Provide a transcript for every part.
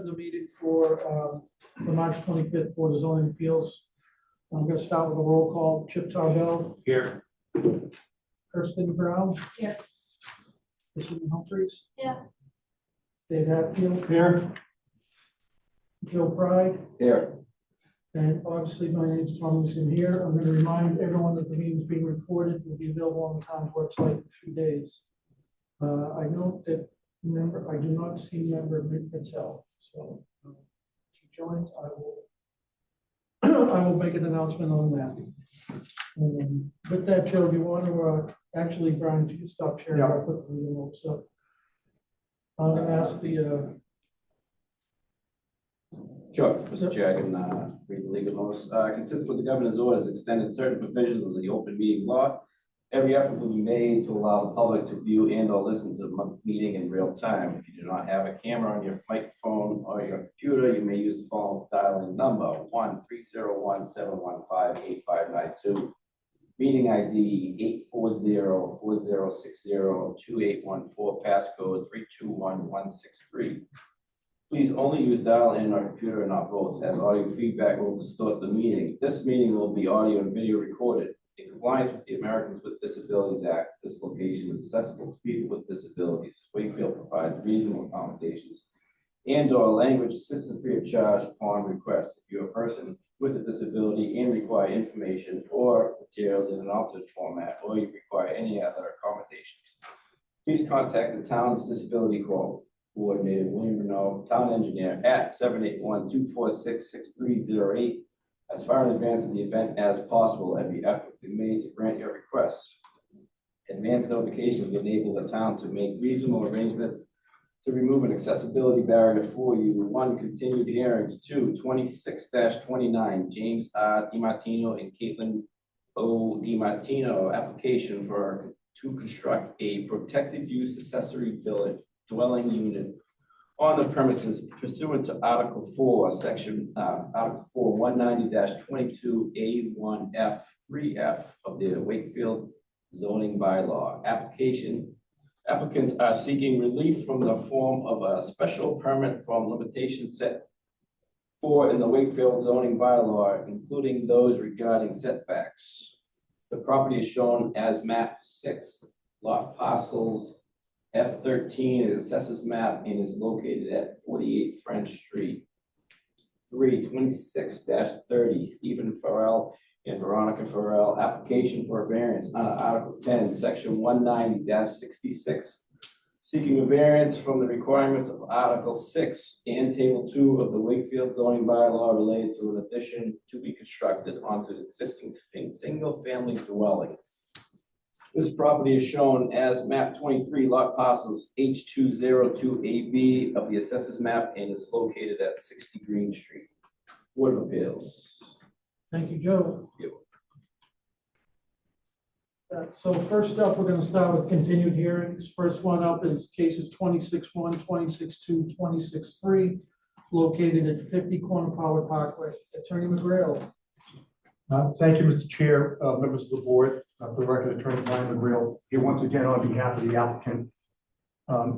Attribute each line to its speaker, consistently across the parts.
Speaker 1: open the meeting for the March 25th Board of Zoning Appeals. I'm going to start with a roll call. Chip Tarbell.
Speaker 2: Here.
Speaker 1: Kirsten Brown.
Speaker 3: Here.
Speaker 1: Christine Humphries.
Speaker 3: Yeah.
Speaker 1: Dave Hatfield.
Speaker 2: Here.
Speaker 1: Joe Pride.
Speaker 2: Here.
Speaker 1: And obviously my name is Tom Wilson here. I'm going to remind everyone that the meeting is being recorded. It will be available on the town's website in a few days. I know that I do not see member Rick Patel. So if she joins, I will make an announcement on that. And with that, Joe, do you want to actually, Brian, if you could stop sharing, I'll put the meeting notes up. I'm going to ask the
Speaker 2: Sure, Mr. Chair, I can read the legal notice. Consistent with the governor's orders, extended certain provisions of the open meeting law. Every effort will be made to allow the public to view and or listen to the meeting in real time. If you do not have a camera on your microphone or your computer, you may use the phone dialing number 1-301-715-8592. Meeting ID 840-4060-2814, passcode 321163. Please only use dial-in or computer and not both, as audio feedback will distort the meeting. This meeting will be audio and video recorded. In compliance with the Americans with Disabilities Act, this location is accessible to people with disabilities. Wakefield provides reasonable accommodations and/or language assistance free of charge upon request. If you're a person with a disability and require information or materials in an altered format, or you require any other accommodations, please contact the town's disability coordinator, William Renault, town engineer, at 781-246-6308. As far in advance of the event as possible, every effort will be made to grant your requests. Advance notification will enable the town to make reasonable arrangements to remove an accessibility barrier for you. 1, continued hearings. 2, 26-29, James R. DiMartino and Caitlin O. DiMartino, application to construct a protected use accessory dwelling unit on the premises pursuant to Article 4, Section Article 4, 190-22A1F 3F of the Wakefield zoning bylaw. Applicants are seeking relief from the form of a special permit from limitations set forth in the Wakefield zoning bylaw, including those regarding setbacks. The property is shown as map 6, lot parcels F13 is assessors map and is located at 48 French Street. 3, 26-30, Stephen Farrell and Veronica Farrell, application for a variance under Article 10, Section 190-66, seeking a variance from the requirements of Article 6 and Table 2 of the Wakefield zoning bylaw related to an addition to be constructed onto the existing single-family dwelling. This property is shown as map 23, lot parcels H202AB of the assessors map and is located at 60 Green Street. Board of Appeals.
Speaker 1: Thank you, Joe.
Speaker 2: Yep.
Speaker 1: So first up, we're going to start with continued hearings. First one up is cases 26-1, 26-2, 26-3, located at 50 Corner Power Parkway. Attorney McGrail.
Speaker 4: Thank you, Mr. Chair, members of the board. For the record, Attorney Brian McGrail here once again on behalf of the applicant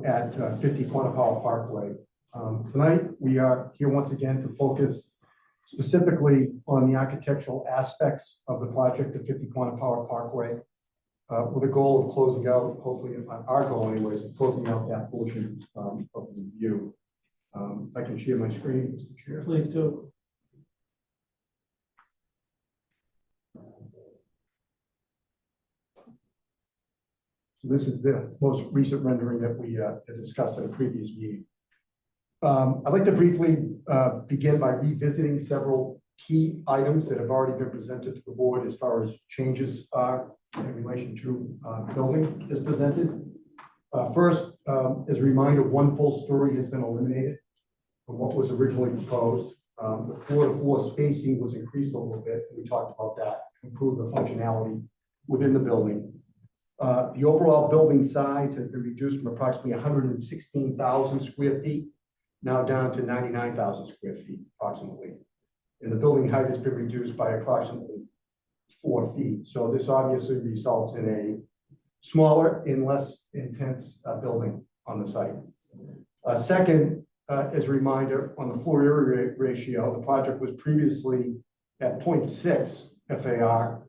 Speaker 4: at 50 Corner Power Parkway. Tonight, we are here once again to focus specifically on the architectural aspects of the project at 50 Corner Power Parkway, with a goal of closing out, hopefully our goal anyways, of closing out that portion of the review. I can share my screen, Mr. Chair.
Speaker 1: Please do.
Speaker 4: So this is the most recent rendering that we discussed at a previous meeting. I'd like to briefly begin by revisiting several key items that have already been presented to the board as far as changes are in relation to building is presented. First, as a reminder, one full story has been eliminated from what was originally proposed. The 4-to-4 spacing was increased a little bit. We talked about that to improve the functionality within the building. The overall building size has been reduced from approximately 116,000 square feet, now down to 99,000 square feet approximately. And the building height has been reduced by approximately 4 feet. So this obviously results in a smaller and less intense building on the site. Second, as a reminder, on the floor area ratio, the project was previously at 0.6 FAR.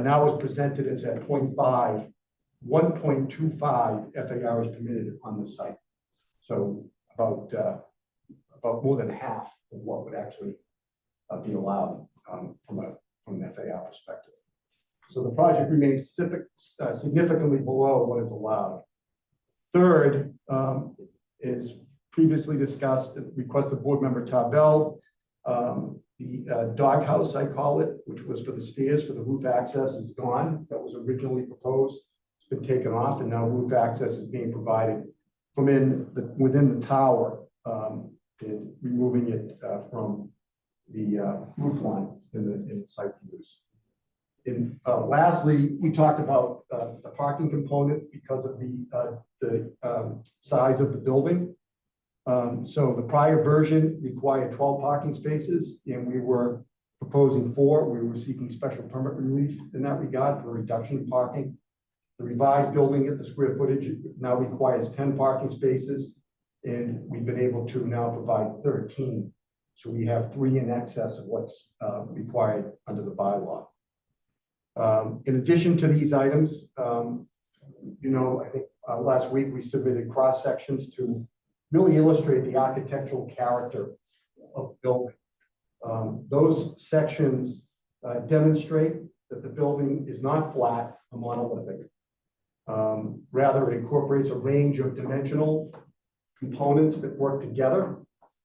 Speaker 4: Now is presented as at 0.5, 1.25 FAR is permitted on the site. So about more than half of what would actually be allowed from an FAR perspective. So the project remains significantly below what is allowed. Third, is previously discussed, requested board member Tarbell, the doghouse, I call it, which was for the stairs for the roof access, is gone. That was originally proposed. It's been taken off, and now roof access is being provided from within the tower, and removing it from the roof line in the site views. And lastly, we talked about the parking component because of the size of the building. So the prior version required 12 parking spaces, and we were proposing 4. We were seeking special permit relief in that regard for a reduction in parking. The revised building at the square footage now requires 10 parking spaces, and we've been able to now provide 13. So we have 3 in excess of what's required under the bylaw. In addition to these items, I think last week we submitted cross sections to really illustrate the architectural character of the building. Those sections demonstrate that the building is not flat or monolithic. Rather, it incorporates a range of dimensional components that work together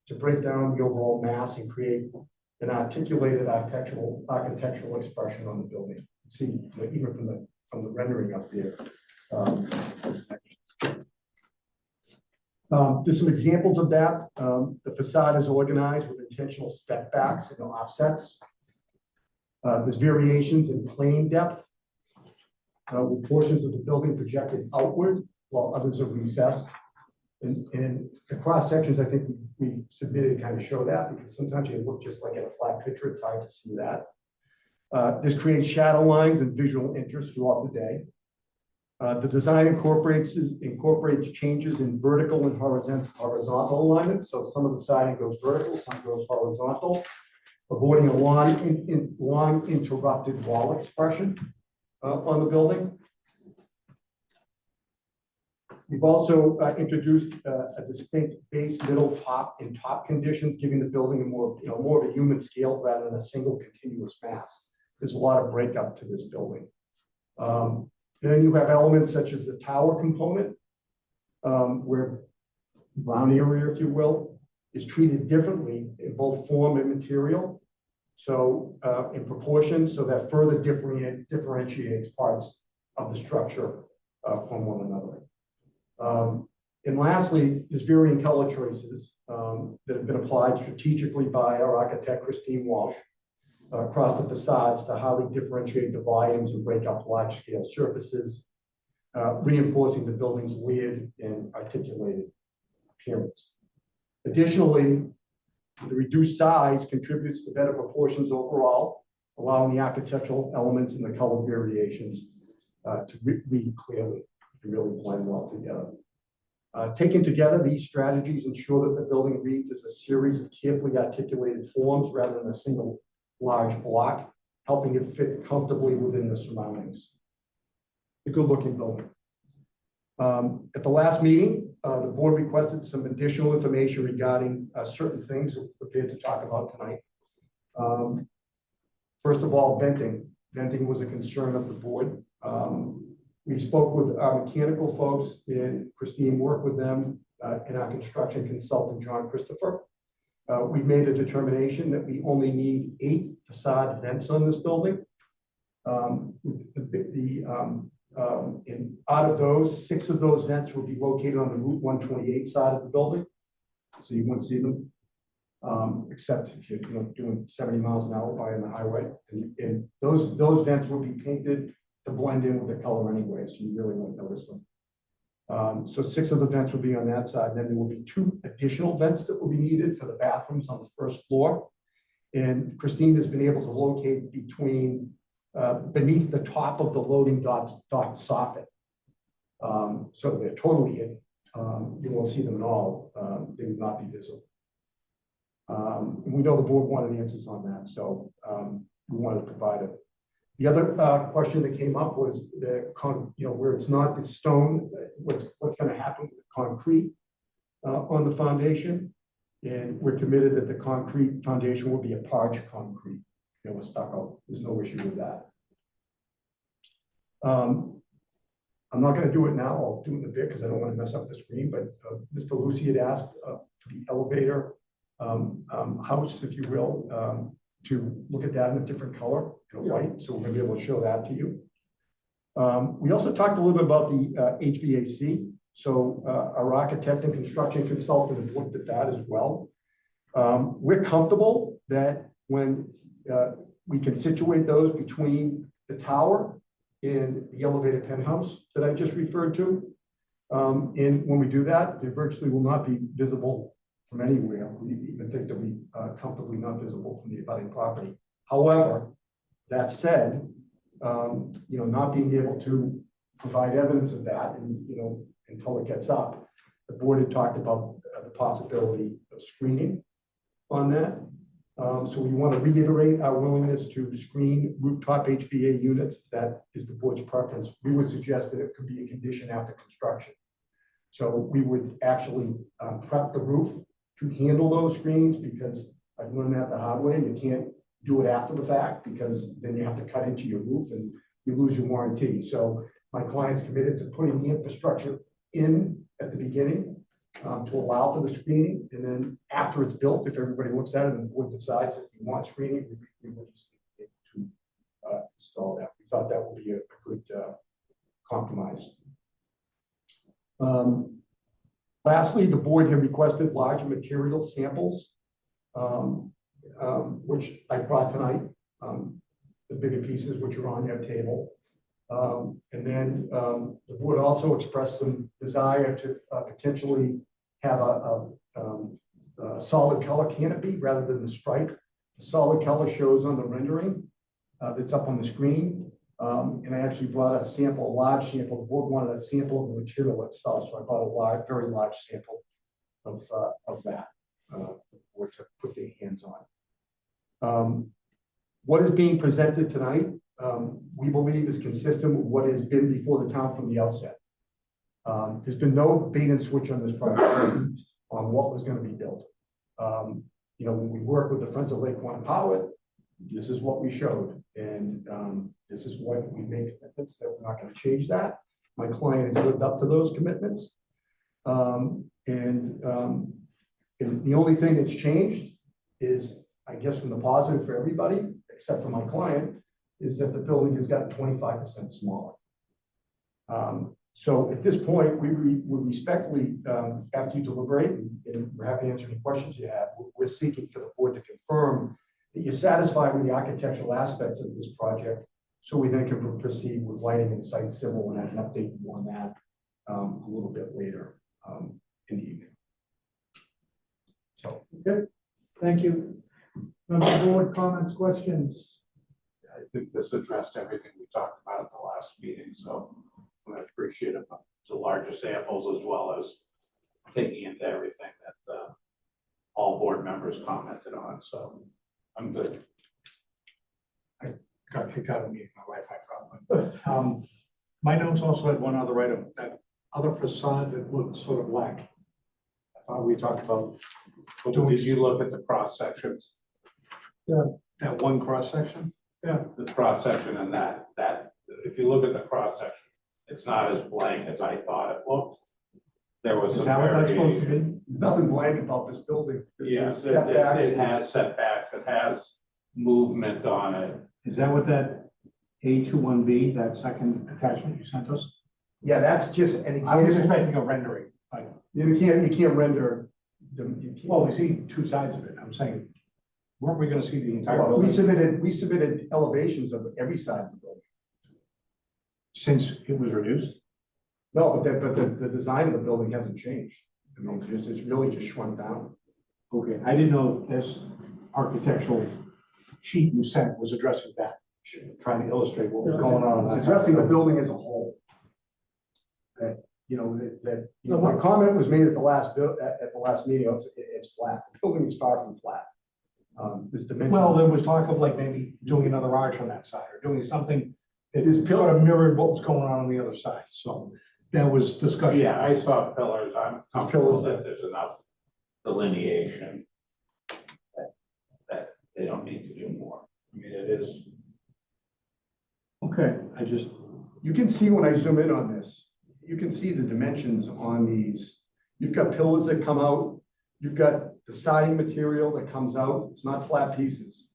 Speaker 4: to break down the overall mass and create an articulated architectural expression on the building. See, even from the rendering up there. There's some examples of that. The facade is organized with intentional step backs and offsets. There's variations in plane depth, with portions of the building projected outward while others are recessed. And the cross sections, I think we submitted kind of show that, because sometimes you look just like at a flat picture, it's hard to see that. This creates shadow lines and visual interest throughout the day. The design incorporates changes in vertical and horizontal alignment. So some of the siding goes vertical, some goes horizontal, avoiding a long interrupted wall expression on the building. We've also introduced a distinct base, middle, top, and top conditions, giving the building a more of a human scale rather than a single continuous mass. There's a lot of breakup to this building. Then you have elements such as the tower component, where ground area, if you will, is treated differently in both form and material. So in proportion, so that further differentiates parts of the structure from one another. And lastly, there's varying color choices that have been applied strategically by our architect, Christine Walsh, across the facades to highly differentiate the volumes and break up large-scale surfaces, reinforcing the building's layered and articulated appearance. Additionally, the reduced size contributes to better proportions overall, allowing the architectural elements and the color variations to read clearly and really blend well together. Taken together, these strategies ensure that the building reads as a series of carefully articulated forms rather than a single large block, helping it fit comfortably within the surroundings. A good-looking building. At the last meeting, the board requested some additional information regarding certain things we're prepared to talk about tonight. First of all, venting. Venting was a concern of the board. We spoke with our mechanical folks, and Christine worked with them and our construction consultant, John Christopher. We've made a determination that we only need 8 facade vents on this building. And out of those, 6 of those vents will be located on the Route 128 side of the building, so you won't see them, except if you're doing 70 miles an hour by on the highway. And those vents will be painted to blend in with the color anyway, so you really won't notice them. So 6 of the vents will be on that side. Then there will be 2 additional vents that will be needed for the bathrooms on the first floor. And Christine has been able to locate between beneath the top of the loading dock soffit. So they're totally hidden. you won't see them at all. They would not be visible. And we know the board wanted answers on that, so we wanted to provide it. The other question that came up was where it's not the stone, what's going to happen with the concrete on the foundation. And we're committed that the concrete foundation will be a parch concrete, with stucco. There's no issue with that. I'm not going to do it now. I'll do it in a bit because I don't want to mess up the screen. But Mr. Lucy had asked for the elevator house, if you will, to look at that in a different color, white. So we're going to be able to show that to you. We also talked a little bit about the HVAC. So our architect and construction consultant has looked at that as well. We're comfortable that when we can situate those between the tower and the elevated penthouse that I just referred to. And when we do that, they virtually will not be visible from anywhere. We even think they'll be comfortably not visible from the abutting property. However, that said, not being able to provide evidence of that, and until it gets up, the board had talked about the possibility of screening on that. So we want to reiterate our willingness to screen rooftop HVA units. If that is the board's preference, we would suggest that it could be a condition after construction. So we would actually prep the roof to handle those screens, because I've learned that the hard way. You can't do it after the fact, because then you have to cut into your roof and you lose your warranty. So my client's committed to putting the infrastructure in at the beginning to allow for the screening. And then after it's built, if everybody looks at it and the board decides that you want screening, we will just be able to install that. We thought that would be a good compromise. Lastly, the board had requested large material samples, which I brought tonight, the bigger pieces which are on your table. And then the board also expressed some desire to potentially have a solid color canopy rather than the stripe. The solid color shows on the rendering that's up on the screen. And I actually brought a sample, a large sample. The board wanted a sample of the material itself, so I brought a very large sample of that for to put their hands on. What is being presented tonight, we believe, is consistent with what has been before the town from the outset. There's been no bait and switch on this project on what was going to be built. When we work with the Friends of Lake Quannapowitt, this is what we showed, and this is what we made commitments that we're not going to change that. My client has lived up to those commitments, and the only thing that's changed is, I guess, from the positive for everybody except for my client, is that the building has gotten 25% smaller. So at this point, we respectfully, after you deliberate, and we're happy to answer any questions you have, we're seeking for the board to confirm that you're satisfied with the architectural aspects of this project, so we then can proceed with lighting and site civil, and I can update you on that a little bit later in the evening. So,
Speaker 1: Okay, thank you. Member of the board, comments, questions?
Speaker 3: I think this addressed everything we talked about at the last meeting, so I appreciate it. The larger samples, as well as taking into everything that all board members commented on, so I'm good.
Speaker 5: I got kicked out of the meeting, my wife had problem. My notes also had one other item, that other facade that looked sort of black. I thought we talked about.
Speaker 3: Did you look at the cross sections?
Speaker 1: Yeah.
Speaker 5: That one cross section?
Speaker 1: Yeah.
Speaker 3: The cross section and that if you look at the cross section, it's not as blank as I thought it looked. There was
Speaker 5: Is
Speaker 3: some
Speaker 5: that what that's supposed to
Speaker 3: variation.
Speaker 5: be?
Speaker 4: there's nothing blank about this building.
Speaker 3: Yes,
Speaker 4: There's setbacks.
Speaker 3: it has setbacks, it has movement on it.
Speaker 5: Is that what that A21B, that second attachment you sent us?
Speaker 4: Yeah, that's just an
Speaker 5: I was
Speaker 4: example.
Speaker 5: expecting a rendering, but,
Speaker 4: You can't render them.
Speaker 5: well, we see two sides of it. I'm saying, weren't we gonna see the entire
Speaker 4: Well, we
Speaker 5: building
Speaker 4: submitted elevations of every side of the building.
Speaker 5: since it was reduced?
Speaker 4: No, but the design of the building hasn't changed. I mean, it's really just shrunk down.
Speaker 5: Okay, I didn't know this architectural sheet you sent was addressing that, trying to illustrate what was going on.
Speaker 4: Addressing the building as a whole. Okay, you know, my comment was made at the last at the last meeting, it's flat, the building is far from flat. This dimension.
Speaker 5: Well, there was talk of like maybe doing another arch on that side or doing something that
Speaker 4: Is
Speaker 5: is sort of mirrored what was going on the other side. So that was discussion.
Speaker 3: Yeah, I saw pillars, I'm comfortable
Speaker 4: pillars,
Speaker 3: that there's enough delineation that they don't need to do more. I mean, it is,
Speaker 5: Okay,
Speaker 4: You can see when I zoom in on this, you can see the dimensions on these. You've got pillars that come out, you've got the siding material that comes out, it's not flat pieces.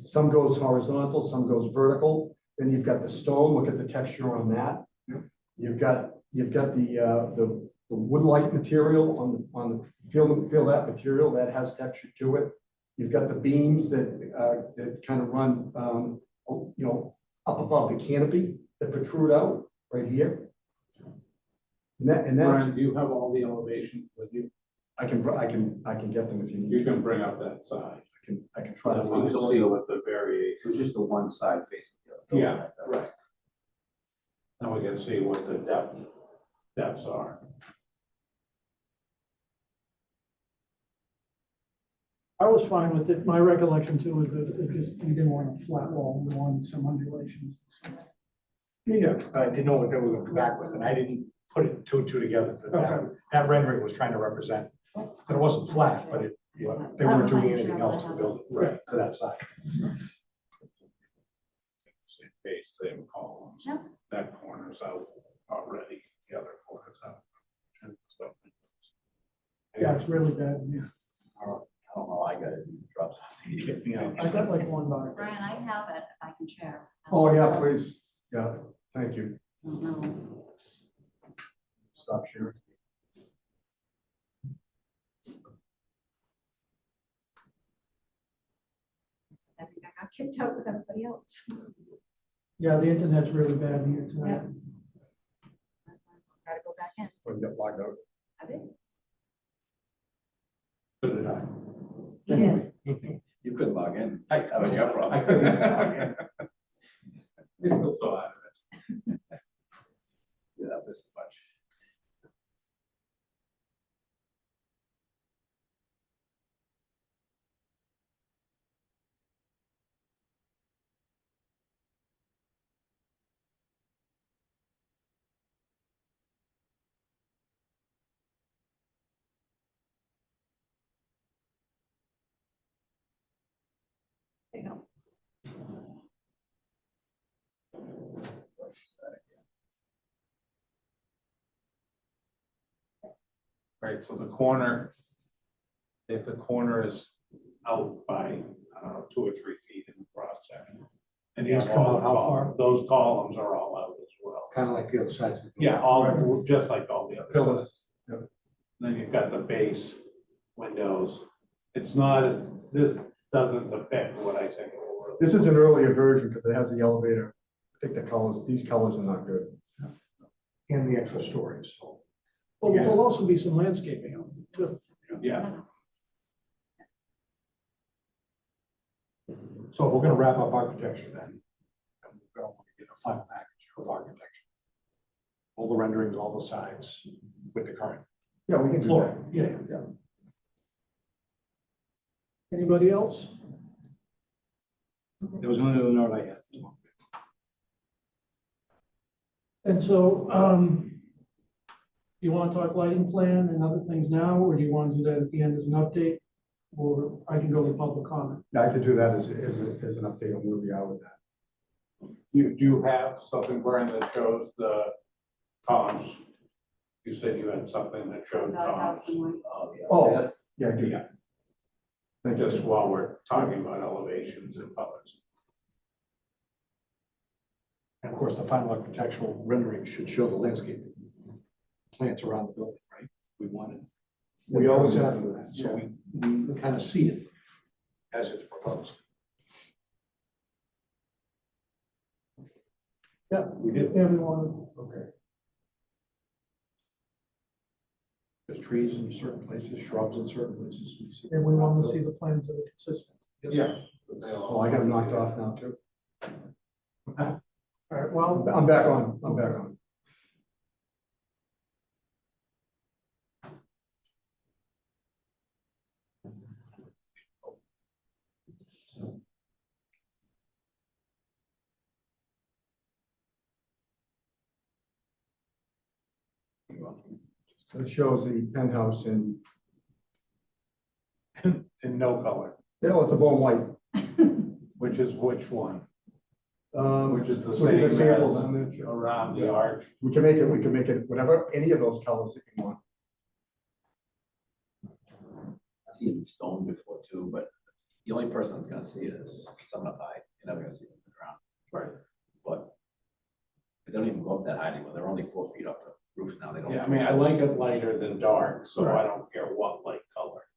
Speaker 4: Some goes horizontal, some goes vertical, then you've got the stone, look at the texture on that.
Speaker 5: Yep.
Speaker 4: You've got the wood-like material on the, feel that material, that has texture to it. You've got the beams that kind of run, you know, up above the canopy that protrude out right here. And that's,
Speaker 3: Brian, do you have all the elevations with you?
Speaker 4: I can get them if you need.
Speaker 3: You can bring up that side.
Speaker 4: I can try to
Speaker 3: We
Speaker 4: find
Speaker 3: can
Speaker 4: it.
Speaker 3: see what the variation.
Speaker 2: It was just the one side facing the other.
Speaker 3: Yeah, right. Then we can see what the depths are.
Speaker 1: I was fine with it. My recollection too was that it just, we didn't want a flat wall, we wanted some undulations.
Speaker 5: yeah, I didn't know what they were going to come back with, and I didn't put it two and two together. But that rendering was trying to represent that it wasn't flat, but they weren't doing anything else to the building,
Speaker 3: Right.
Speaker 5: to that side.
Speaker 3: Same base, same columns.
Speaker 6: Yep.
Speaker 3: That corner's out already, the other corner's out. And so-
Speaker 1: Yeah, it's really bad, yeah.
Speaker 2: I don't know, I got it, it drops off.
Speaker 1: I got like one bar.
Speaker 6: Brian, I have it, if I can share.
Speaker 4: Oh, yeah, please. Yeah, thank you.
Speaker 6: No.
Speaker 4: Stop sharing.
Speaker 6: I think I got kicked out with everybody else.
Speaker 1: Yeah, the internet's really bad here tonight.
Speaker 6: Gotta go back in.
Speaker 4: Or get logged out.
Speaker 6: I did.
Speaker 3: So did I.
Speaker 6: You did.
Speaker 2: You couldn't log in.
Speaker 3: I-
Speaker 2: That was your problem.
Speaker 3: I couldn't log in. It was so out of it.
Speaker 2: Yeah, that was much.
Speaker 6: There you go.
Speaker 3: Right, so the corner, if the corner is out by, I don't know, 2 or 3 feet in the cross section.
Speaker 5: And these come out how far?
Speaker 3: Those columns are all out as well.
Speaker 5: Kind of like the other sides. of the building.
Speaker 3: Yeah, all, just like all the other
Speaker 4: Pillars,
Speaker 3: sides.
Speaker 4: yep.
Speaker 3: Then you've got the base windows. It's not, this doesn't depict what I think. it will.
Speaker 4: This is an earlier version because it has the elevator. I think these colors are not good.
Speaker 5: And the extra stories, so.
Speaker 1: Well, there'll also be some landscaping out there too.
Speaker 3: Yeah.
Speaker 5: So if we're gonna wrap up architecture then, we're going to get a final package of architecture. All the renderings, all the sides with the current
Speaker 4: Yeah, we can do that.
Speaker 5: floor. Yeah, yeah.
Speaker 1: Anybody else?
Speaker 5: There was one other note I had.
Speaker 1: And so, you want to talk lighting plan and other things now, or do you want to do that at the end as an update? Or I can go to public comment.
Speaker 4: Yeah, I could do that as an update on where we are with that.
Speaker 3: You do have something, Brian, that shows the columns. You said you had something that showed columns.
Speaker 2: Oh, yeah.
Speaker 4: Oh, yeah, I do.
Speaker 3: Yeah.
Speaker 4: Thank you.
Speaker 3: Just while we're talking about elevations and colors.
Speaker 5: And of course, the final architectural rendering should show the landscape plants around the building, right? We wanted. We always have for that, so we kind of see it as it's proposed.
Speaker 1: Yeah,
Speaker 5: We did.
Speaker 1: everyone,
Speaker 4: Okay.
Speaker 5: There's trees in certain places, shrubs in certain places.
Speaker 1: and we want to see the plans that are consistent.
Speaker 3: Yeah.
Speaker 4: Oh, I got them knocked off now too.
Speaker 1: All right, well,
Speaker 4: I'm back on. It shows the penthouse in,
Speaker 3: In no color,
Speaker 4: yeah, it's a bone white.
Speaker 3: which is which one, which is the
Speaker 4: Look at the
Speaker 3: same
Speaker 4: sample
Speaker 3: as
Speaker 4: on the-
Speaker 3: around the arch.
Speaker 4: We can make it whatever, any of those colors that you want.
Speaker 2: I've seen stone before too, but the only person that's gonna see it is someone up high. You're never gonna see it from the ground.
Speaker 3: Right.
Speaker 2: But they don't even go up that high anymore. They're only 4 feet off the roof now. They don't.
Speaker 3: Yeah, I mean, I like it lighter than dark, so I don't care what light color.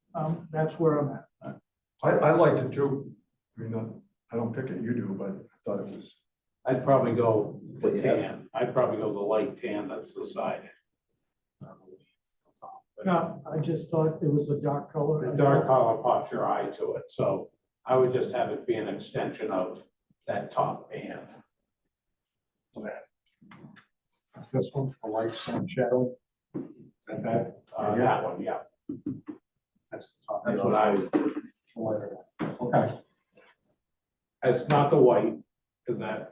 Speaker 1: That's where I'm at.
Speaker 4: I liked it too. I mean, I don't pick it, you do, but I thought it was,
Speaker 3: I'd probably go the
Speaker 2: Yeah.
Speaker 3: tan, I'd probably go the light tan that's the side.
Speaker 1: No, I just thought it was a dark color.
Speaker 3: The dark color pops your eye to it, so I would just have it be an extension of that top band.
Speaker 5: This one, the lights and shadow. That,
Speaker 3: That one, yeah,
Speaker 5: that's the top.
Speaker 3: that's what I would,
Speaker 5: Okay.
Speaker 3: it's not the white, because that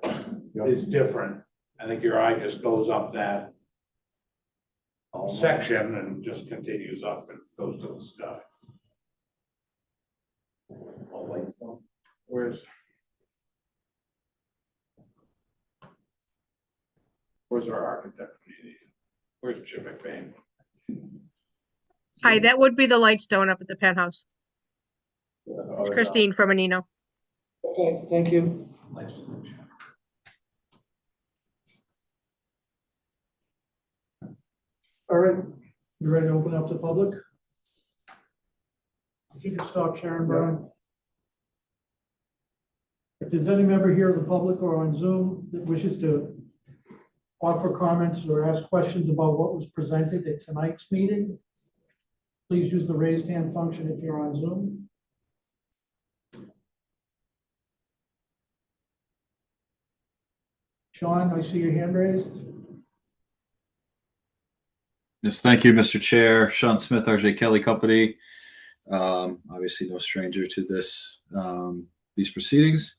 Speaker 3: is different. I think your eye just goes up that section and just continues up and goes to the sky.
Speaker 2: All white stone.
Speaker 3: Where's our architect meeting? Where's Jim McBain?
Speaker 7: Hi, that would be the light stone up at the penthouse. It's Christine from Menino.
Speaker 1: Okay, thank you. All right, you ready to open up the public? You can stop sharing, Brian. If there's any member here of the public or on Zoom that wishes to offer comments or ask questions about what was presented at tonight's meeting, please use the raised hand function if you're on Zoom. Sean, I see your hand raised.
Speaker 8: Yes, thank you, Mr. Chair. Sean Smith, RJ Kelly Company. Obviously, no stranger to these proceedings.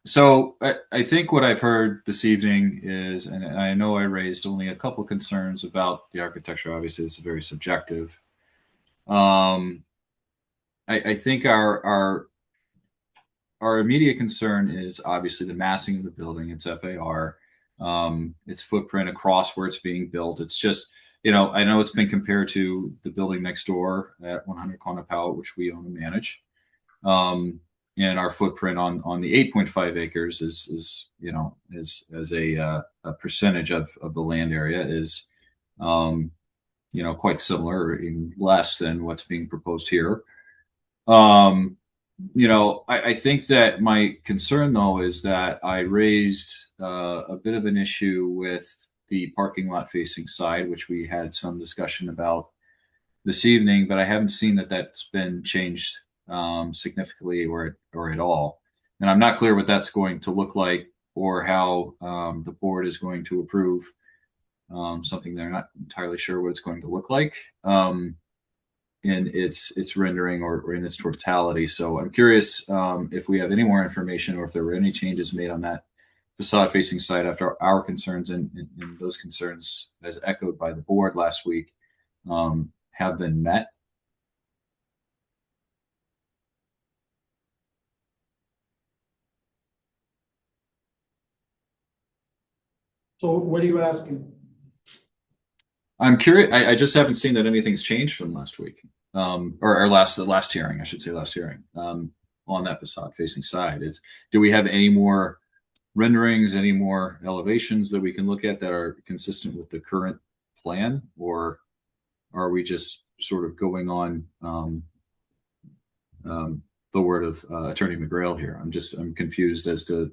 Speaker 8: So I think what I've heard this evening is, and I know I raised only a couple concerns about the architecture. Obviously, this is very subjective. I think our immediate concern is obviously the massing of the building. It's FAR. Its footprint across where it's being built. It's just, I know it's been compared to the building next door at 100 Quannapout, which we own and manage. And our footprint on the 8.5 acres is as a percentage of the land area is, quite similar or even less than what's being proposed here. I think that my concern, though, is that I raised a bit of an issue with the parking lot facing side, which we had some discussion about this evening, but I haven't seen that that's been changed significantly or at all. And I'm not clear what that's going to look like or how the board is going to approve something they're not entirely sure what it's going to look like. In its rendering or in its totality. So I'm curious if we have any more information or if there were any changes made on that facade facing side after our concerns and those concerns as echoed by the board last week have been met.
Speaker 1: So what are you asking?
Speaker 8: I'm curious. I just haven't seen that anything's changed from last week, or last hearing. I should say last hearing on that facade facing side. Do we have any more renderings, any more elevations that we can look at that are consistent with the current plan, or are we just sort of going on the word of Attorney McGrail here? I'm confused as to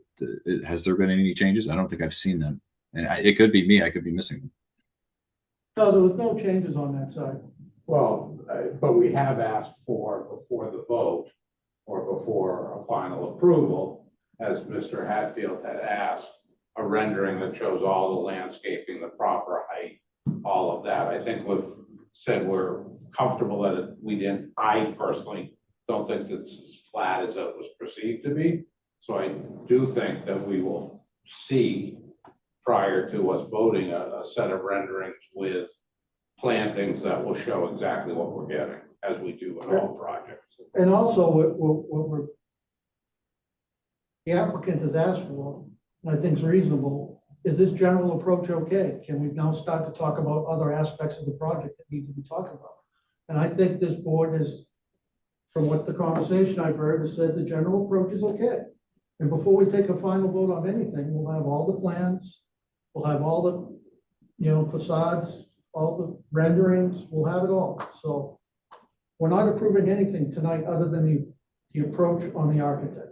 Speaker 8: has there been any changes? I don't think I've seen them, and it could be me. I could be missing them.
Speaker 1: No, there was no changes on that side.
Speaker 3: Well, but we have asked for before the vote or before a final approval, as Mr. Hatfield had asked, a rendering that shows all the landscaping, the proper height, all of that. I think we've said we're comfortable that I personally don't think it's as flat as it was perceived to be. So I do think that we will see prior to us voting, a set of renderings with plantings that will show exactly what we're getting, as we do in all projects.
Speaker 1: And also the applicant has asked for, and I think is reasonable, is this general approach okay? Can we now start to talk about other aspects of the project that need to be talked about? And I think this board is, from what the conversation I've heard, has said the general approach is okay. And before we take a final vote on anything, we'll have all the plans, we'll have all the, facades, all the renderings, we'll have it all. So we're not approving anything tonight other than the approach on the architecture.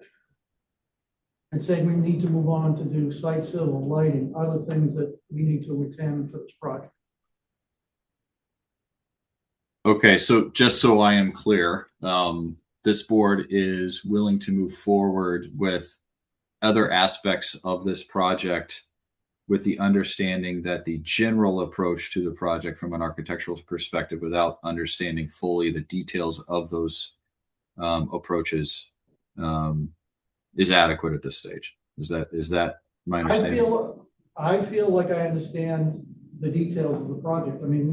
Speaker 1: And saying we need to move on to do site civil, lighting, other things that we need to examine for this project.
Speaker 8: Okay, so just so I am clear, this board is willing to move forward with other aspects of this project with the understanding that the general approach to the project from an architectural perspective, without understanding fully the details of those approaches, is adequate at this stage. Is that my understanding?
Speaker 1: I feel like I understand the details of the project. I mean,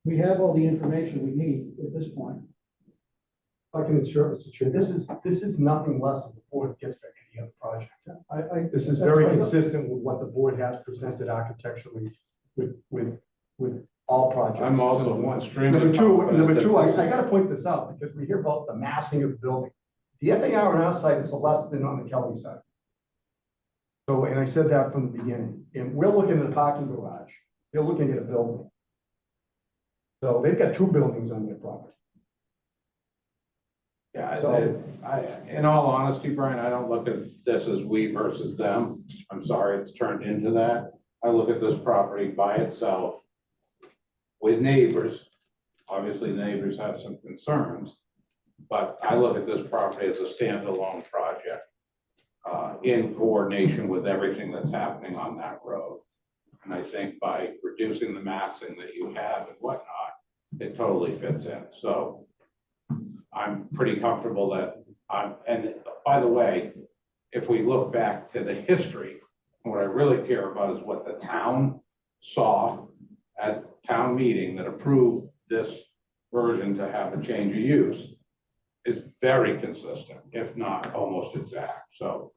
Speaker 1: we have all the information we need at this point.
Speaker 4: I can assure Mr. Chair, this is nothing less than the board gets for any other project. This is very consistent with what the board has presented architecturally with all projects.
Speaker 3: I'm also extremely
Speaker 4: Number two,
Speaker 3: confident
Speaker 4: I gotta point this out because we hear about the massing of the building. The FAR on our site is less than on the Kelly side. So, and I said that from the beginning, and we're looking at a parking garage. They're looking at a building. So they've got two buildings on their property.
Speaker 3: Yeah,
Speaker 4: So-
Speaker 3: in all honesty, Brian, I don't look at this as we versus them. I'm sorry it's turned into that. I look at this property by itself with neighbors. Obviously, neighbors have some concerns, but I look at this property as a standalone project in coordination with everything that's happening on that road. And I think by reducing the massing that you have and whatnot, it totally fits in. So I'm pretty comfortable that and by the way, if we look back to the history, what I really care about is what the town saw at town meeting that approved this version to have a change of use is very consistent, if not almost exact. So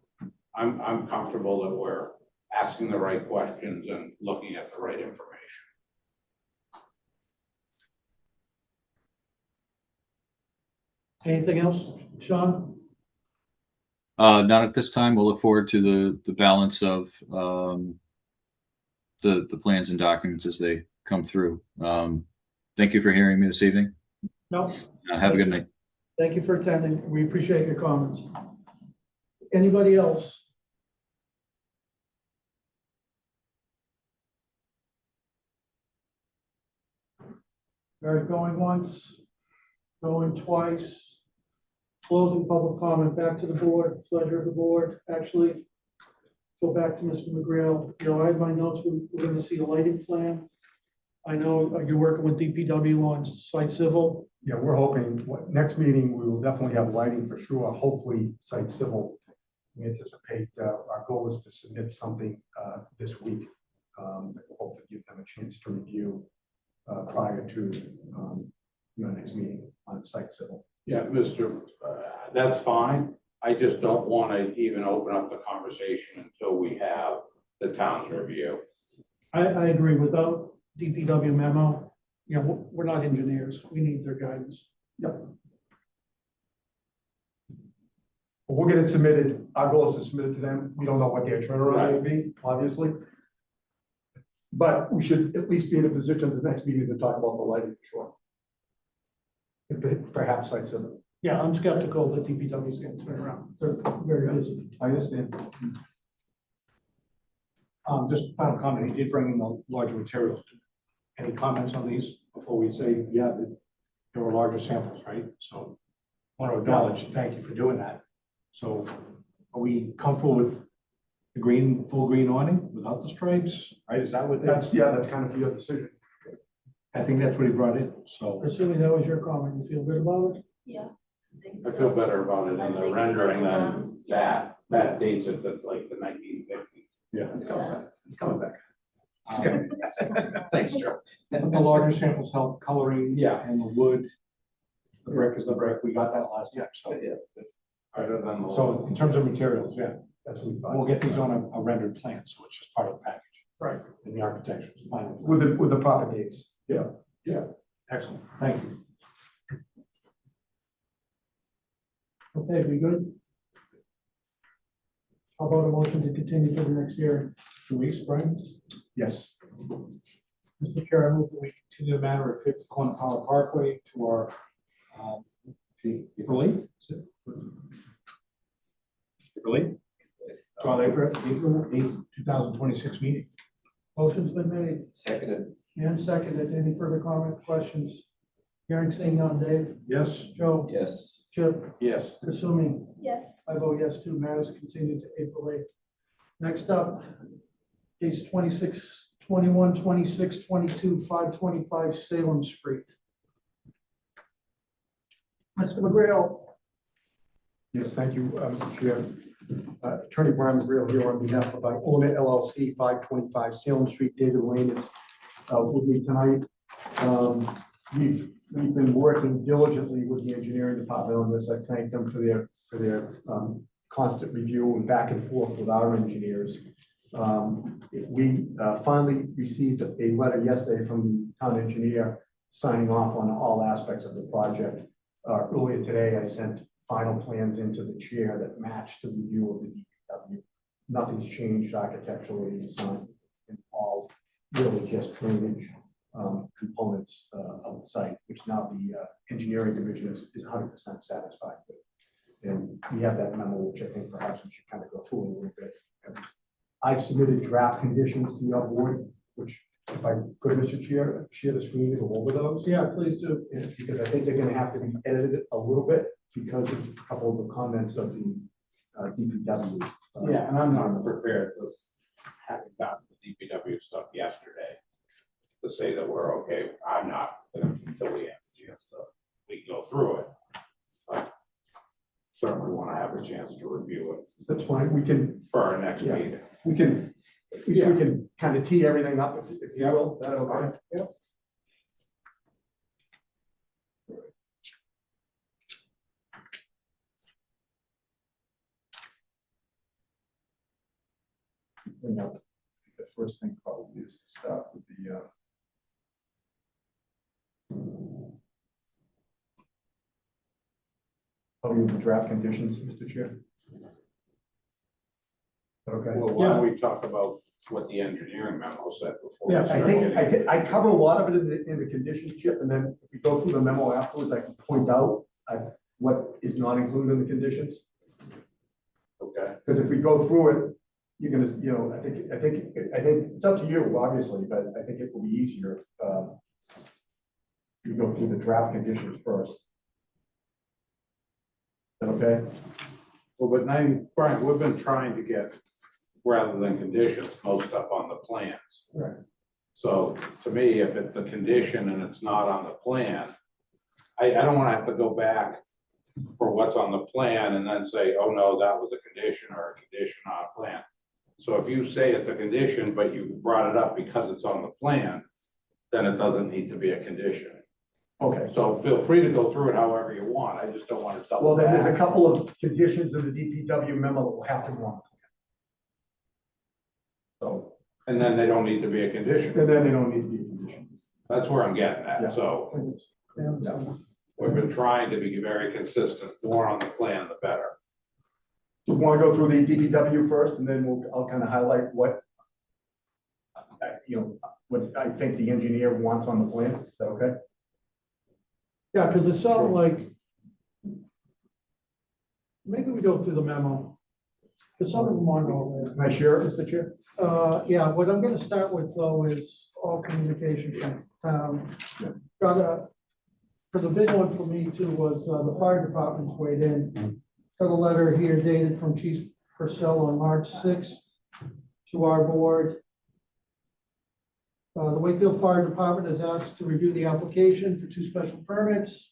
Speaker 3: I'm comfortable that we're asking the right questions and looking at the right information.
Speaker 1: Anything else, Sean?
Speaker 8: Not at this time. We'll look forward to the balance of the plans and documents as they come through. Thank you for hearing me this evening.
Speaker 1: No.
Speaker 8: Have a good night.
Speaker 1: Thank you for attending. We appreciate your comments. Anybody else? All right, going once, going twice. Closing public comment, back to the board, pleasure of the board. Actually, go back to Mr. McGrail. I have my notes. We're going to see a lighting plan. I know you're working with DPW on site civil.
Speaker 4: Yeah, we're hoping, next meeting, we will definitely have lighting for sure, hopefully site civil. We anticipate, our goal is to submit something this week that will hopefully give them a chance to review prior to your next meeting on site civil.
Speaker 3: Yeah, that's fine. I just don't want to even open up the conversation until we have the town's review.
Speaker 1: I agree. Without DPW memo, we're not engineers. We need their guidance.
Speaker 4: Yep. We'll get it submitted. Our goal is to submit it to them. We don't know what their turnaround will be, obviously. But we should at least be in a position at the next meeting to talk about the lighting for sure. Perhaps site civil.
Speaker 1: Yeah, I'm skeptical that DPW is going to turn around. They're very busy.
Speaker 4: I understand.
Speaker 5: Just final comment, he did bring in the larger materials. Any comments on these before we say, yeah, there were larger samples, right? So I want to acknowledge, thank you for doing that. So are we comfortable with the green, full green awning without the stripes, right? Is that what
Speaker 4: That's kind of your decision.
Speaker 5: I think that's what he brought in, so.
Speaker 1: Assuming that was your comment, you feel good about it?
Speaker 6: Yeah.
Speaker 3: I feel better about it
Speaker 6: I
Speaker 3: in the
Speaker 6: think
Speaker 3: rendering
Speaker 6: that,
Speaker 3: than that dates it to like the 1950s.
Speaker 5: Yeah.
Speaker 2: It's coming back. It's coming back.
Speaker 5: Um,
Speaker 2: Thanks, Joe.
Speaker 5: The larger samples help coloring.
Speaker 2: Yeah.
Speaker 5: And the wood. The brick is the brick. We got that last time, so.
Speaker 3: Other than the.
Speaker 5: So in terms of materials, yeah,
Speaker 4: That's what we thought.
Speaker 5: we'll get these on a rendered plan, so it's just part of the package.
Speaker 1: Right.
Speaker 5: In the architecture, final.
Speaker 4: With the proper dates.
Speaker 5: Excellent, thank you.
Speaker 1: Okay, we good? How about a motion to continue to the next hearing?
Speaker 5: 2 weeks, Brian?
Speaker 4: Yes.
Speaker 5: Mr. Chair, I move that we continue the matter at 50 Corner Power Parkway to our, April 8th? Is it? April 8th? To our April 8th, 2026 meeting.
Speaker 1: Motion's been made
Speaker 2: Seconded.
Speaker 1: and seconded. Any further comment, questions? Hearing seeing none. Dave?
Speaker 5: Yes.
Speaker 1: Joe?
Speaker 2: Yes.
Speaker 1: Chip?
Speaker 3: Yes.
Speaker 1: Assuming
Speaker 6: Yes.
Speaker 1: I vote yes too, matters continued to April 8th. Next up, case 26, 21, 26, 22, 525 Salem Street. Mr. McGrail.
Speaker 4: Yes, thank you, Mr. Chair. Attorney Brian McGrail here on behalf of Iona LLC, 525 Salem Street. David Lane is with me tonight. We've been working diligently with the engineering department on this. I thank them for their constant review and back and forth with our engineers. We finally received a letter yesterday from the town engineer signing off on all aspects of the project. Earlier today, I sent final plans into the chair that matched the review of the DPW. Nothing's changed architecturally in the design, and all really just drainage components of the site, which now the engineering division is 100% satisfied with. And we have that memo, which I think perhaps we should kind of go through a little bit. I've submitted draft conditions to your board, which if I could, Mr. Chair, share the screen and go over those.
Speaker 1: Yeah, please do.
Speaker 4: Because I think they're gonna have to be edited a little bit because of a couple of the comments of the DPW.
Speaker 3: Yeah, and I'm not prepared with having gotten the DPW stuff yesterday to say that we're okay. I'm not until we have a chance to, we can go through it. But certainly want to have a chance to review it
Speaker 4: That's fine, we can,
Speaker 3: for our next
Speaker 4: Yeah.
Speaker 3: meeting.
Speaker 4: we can, at least we can kind of tee everything up, if you will. Is that okay?
Speaker 3: Yep.
Speaker 4: Bring up, the first thing probably is to start with the probably the draft conditions, Mr. Chair. Okay.
Speaker 3: Well, why don't we talk about what the engineering memo said before? we
Speaker 1: Yeah,
Speaker 3: start
Speaker 4: I
Speaker 3: getting-
Speaker 4: I cover a lot of it in the conditions, Chip, and then if we go through the memo afterwards, I can point out what is not included in the conditions.
Speaker 3: Okay,
Speaker 4: Because if we go through it, you're gonna, I think it's up to you, obviously, but I think it will be easier if you go through the draft conditions first. Is that okay?
Speaker 3: well, but now, Brian, we've been trying to get, rather than conditions, most stuff on the plans.
Speaker 4: Right.
Speaker 3: So to me, if it's a condition and it's not on the plan, I don't want to have to go back for what's on the plan and then say, oh, no, that was a condition or a condition on a plan. So if you say it's a condition, but you brought it up because it's on the plan, then it doesn't need to be a condition.
Speaker 4: Okay.
Speaker 3: So feel free to go through it however you want. I just don't want to double
Speaker 4: Well, then there's a
Speaker 3: back.
Speaker 4: couple of conditions in the DPW memo that will have to go on. So,
Speaker 3: And then they don't need to be a condition.
Speaker 4: and then they don't need to be conditions.
Speaker 3: That's where I'm getting
Speaker 4: Yeah.
Speaker 3: at. So
Speaker 1: Yeah.
Speaker 3: we've been trying to be very consistent. The more on the plan, the better.
Speaker 4: So we want to go through the DPW first, and then I'll kind of highlight what, what I think the engineer wants on the plan. Is that okay?
Speaker 1: Yeah, because it's something like, maybe we go through the memo. Because some of them aren't all there.
Speaker 4: Can I share it, Mr. Chair?
Speaker 1: Yeah, what I'm gonna start with though is all communication from town. For the big one for me too was, the fire department's weighed in. Got a letter here dated from Chief Purcell on March 6th to our board. The Wakefield Fire Department has asked to review the application for 2 special permits.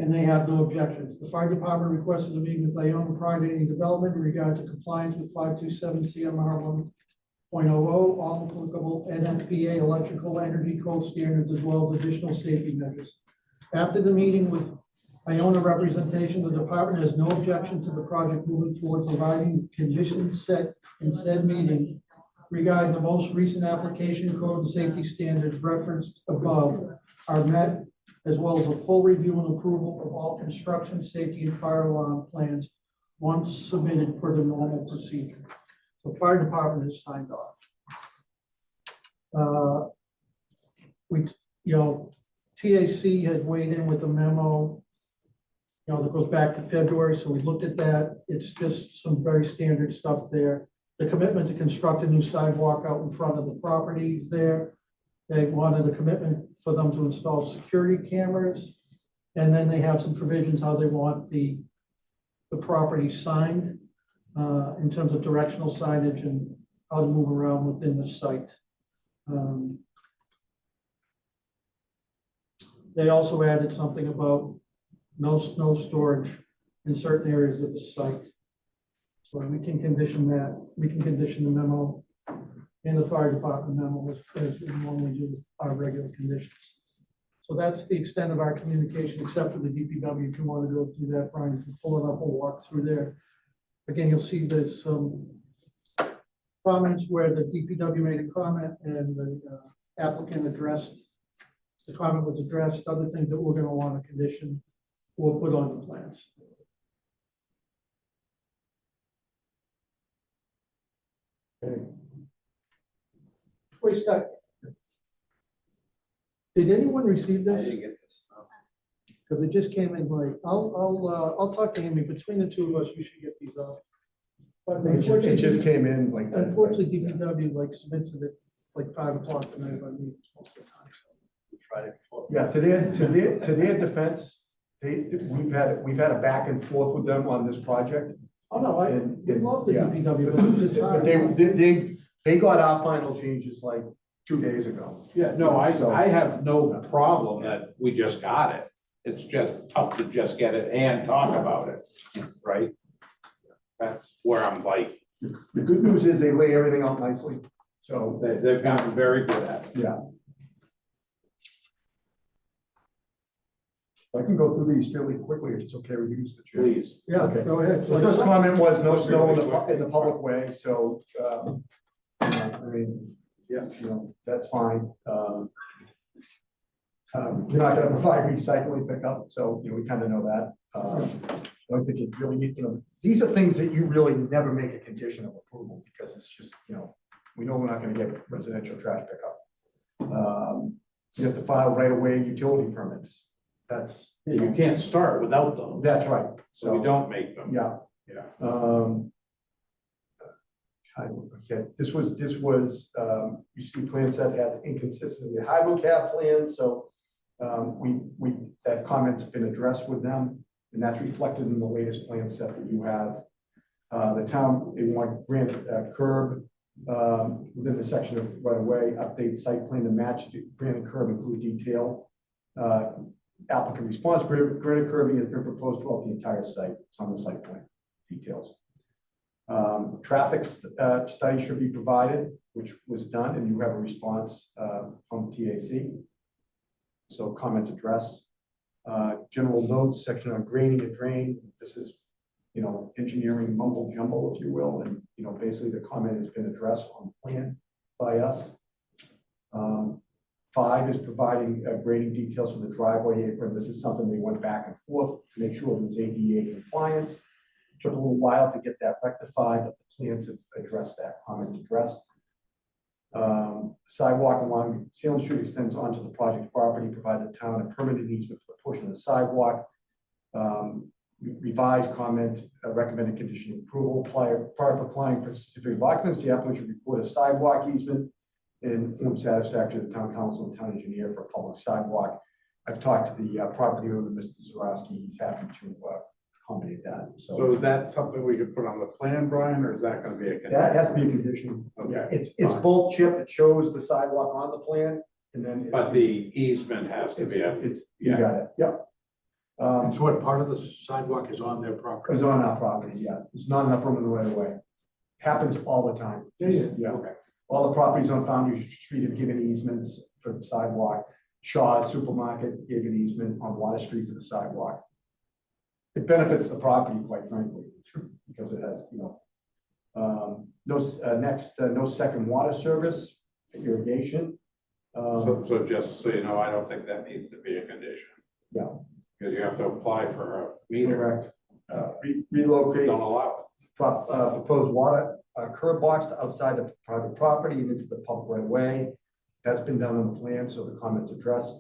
Speaker 1: and they have no objections. The fire department requested a meeting with Iona prior to any development in regard to compliance with 527 CMR 1.00, all applicable NFPA electrical energy code standards, as well as additional safety measures. After the meeting with Iona representation, the department has no objection to the project moving forward, providing conditions set in said meeting regarding the most recent application code and safety standards referenced above are met, as well as a full review and approval of all construction, safety, and fire alarm plans once submitted per the normal procedure. The fire department has signed off. TAC has weighed in with a memo, that goes back to February, so we looked at that. It's just some very standard stuff there. The commitment to construct a new sidewalk out in front of the property is there. They wanted a commitment for them to install security cameras. And then they have some provisions how they want the property signed in terms of directional signage and how to move around within the site. They also added something about no snow storage in certain areas of the site. So we can condition that. We can condition the memo and the fire department memo as we normally do with our regular conditions. So that's the extent of our communication, except for the DPW. If you want to go through that, Brian, you can pull it up and walk through there. Again, you'll see there's some comments where the DPW made a comment and the applicant addressed, the comment was addressed, other things that we're going to want to condition or put on the plans.
Speaker 4: Okay.
Speaker 1: Before you start, did anyone receive
Speaker 2: I
Speaker 1: this?
Speaker 2: didn't get this. No.
Speaker 1: Because it just came in late. I'll talk to Amy. Between the two of us, we should get these out. But
Speaker 4: It just came in like that.
Speaker 1: unfortunately, DPW like submits it at like 5 o'clock tonight by me most of the time. So.
Speaker 2: Friday before.
Speaker 4: Yeah, to their defense, we've had a back and forth with them on this project.
Speaker 1: Oh, no, I
Speaker 4: And-
Speaker 1: love the
Speaker 4: yeah.
Speaker 1: DPW, but it's
Speaker 4: But
Speaker 1: hard.
Speaker 4: they got our final changes like 2 days ago.
Speaker 3: Yeah, no, I have no problem that we just got it. It's just tough to just get it and talk about it, right? That's where I'm like,
Speaker 4: The good news is they lay everything out nicely, so,
Speaker 3: they've gotten very good at it.
Speaker 4: yeah. I can go through these fairly quickly if it's okay with you, Mr. Chair.
Speaker 3: Please.
Speaker 1: Yeah,
Speaker 4: Okay.
Speaker 1: go ahead.
Speaker 4: The first comment was no snow in the public way, so, I mean, yeah, that's fine. You're not gonna provide recycling pickup, so, we kind of know that. I don't think it really needs, these are things that you really never make a condition of approval, because it's just, we know we're not gonna get residential trash pickup. You have to file right away utility permits.
Speaker 3: You can't start without those,
Speaker 4: That's right.
Speaker 3: so we don't make them.
Speaker 4: Yeah.
Speaker 3: Yeah.
Speaker 4: Okay, this was, you see plan set has inconsistency with hydro cap plan, so that comment's been addressed with them, and that's reflected in the latest plan set that you have. The town, they want granite curb within the section of right away, update site plan to match the granite curb, include detail. Applicant response, granite curbing has been proposed throughout the entire site. It's on the site plan details. Traffic study should be provided, which was done, and you have a response from TAC. So comment address. General notes section on grading and drain. This is, engineering mumble jumble, if you will, and basically the comment has been addressed on the plan by us. 5 is providing grading details for the driveway apron. This is something they went back and forth to make sure there was ADA compliance. Took a little while to get that rectified, but the plans have addressed that, comment addressed. Sidewalk along Salem Street extends onto the project property, provide the town a permanent easement for the portion of the sidewalk. Revised comment, recommended condition of approval, prior for applying for certificate of occupancy, the applicant should report a sidewalk easement and form satisfactory to the town council and town engineer for a public sidewalk. I've talked to the property owner, Mr. Zarowski. He's happy to accommodate that.
Speaker 3: So is that something we could put on the plan, Brian, or is that gonna be a?
Speaker 4: That has to be a condition.
Speaker 3: Okay,
Speaker 4: Yeah, it's
Speaker 3: fine.
Speaker 4: both chip. It shows the sidewalk on the plan, and then.
Speaker 3: But the easement has to be a,
Speaker 4: You got it, yep.
Speaker 5: And so what, part of the sidewalk is on their property?
Speaker 4: It's on our property, yeah. There's not enough room in the right of way. Happens all the time. Yeah.
Speaker 5: Okay.
Speaker 4: All the properties on Foundry Street have given easements for the sidewalk. Shaw's Supermarket gave an easement on Water Street for the sidewalk. It benefits the property, quite frankly, because it has, no second water service, irrigation.
Speaker 3: So just so you know, I don't think that needs to be a condition.
Speaker 4: Yeah.
Speaker 3: Because you have to apply for a meter,
Speaker 4: Correct. Relocate
Speaker 3: don't allow
Speaker 4: proposed water curb box to outside the private property and into the public right away. That's been done on the plan, so the comments addressed.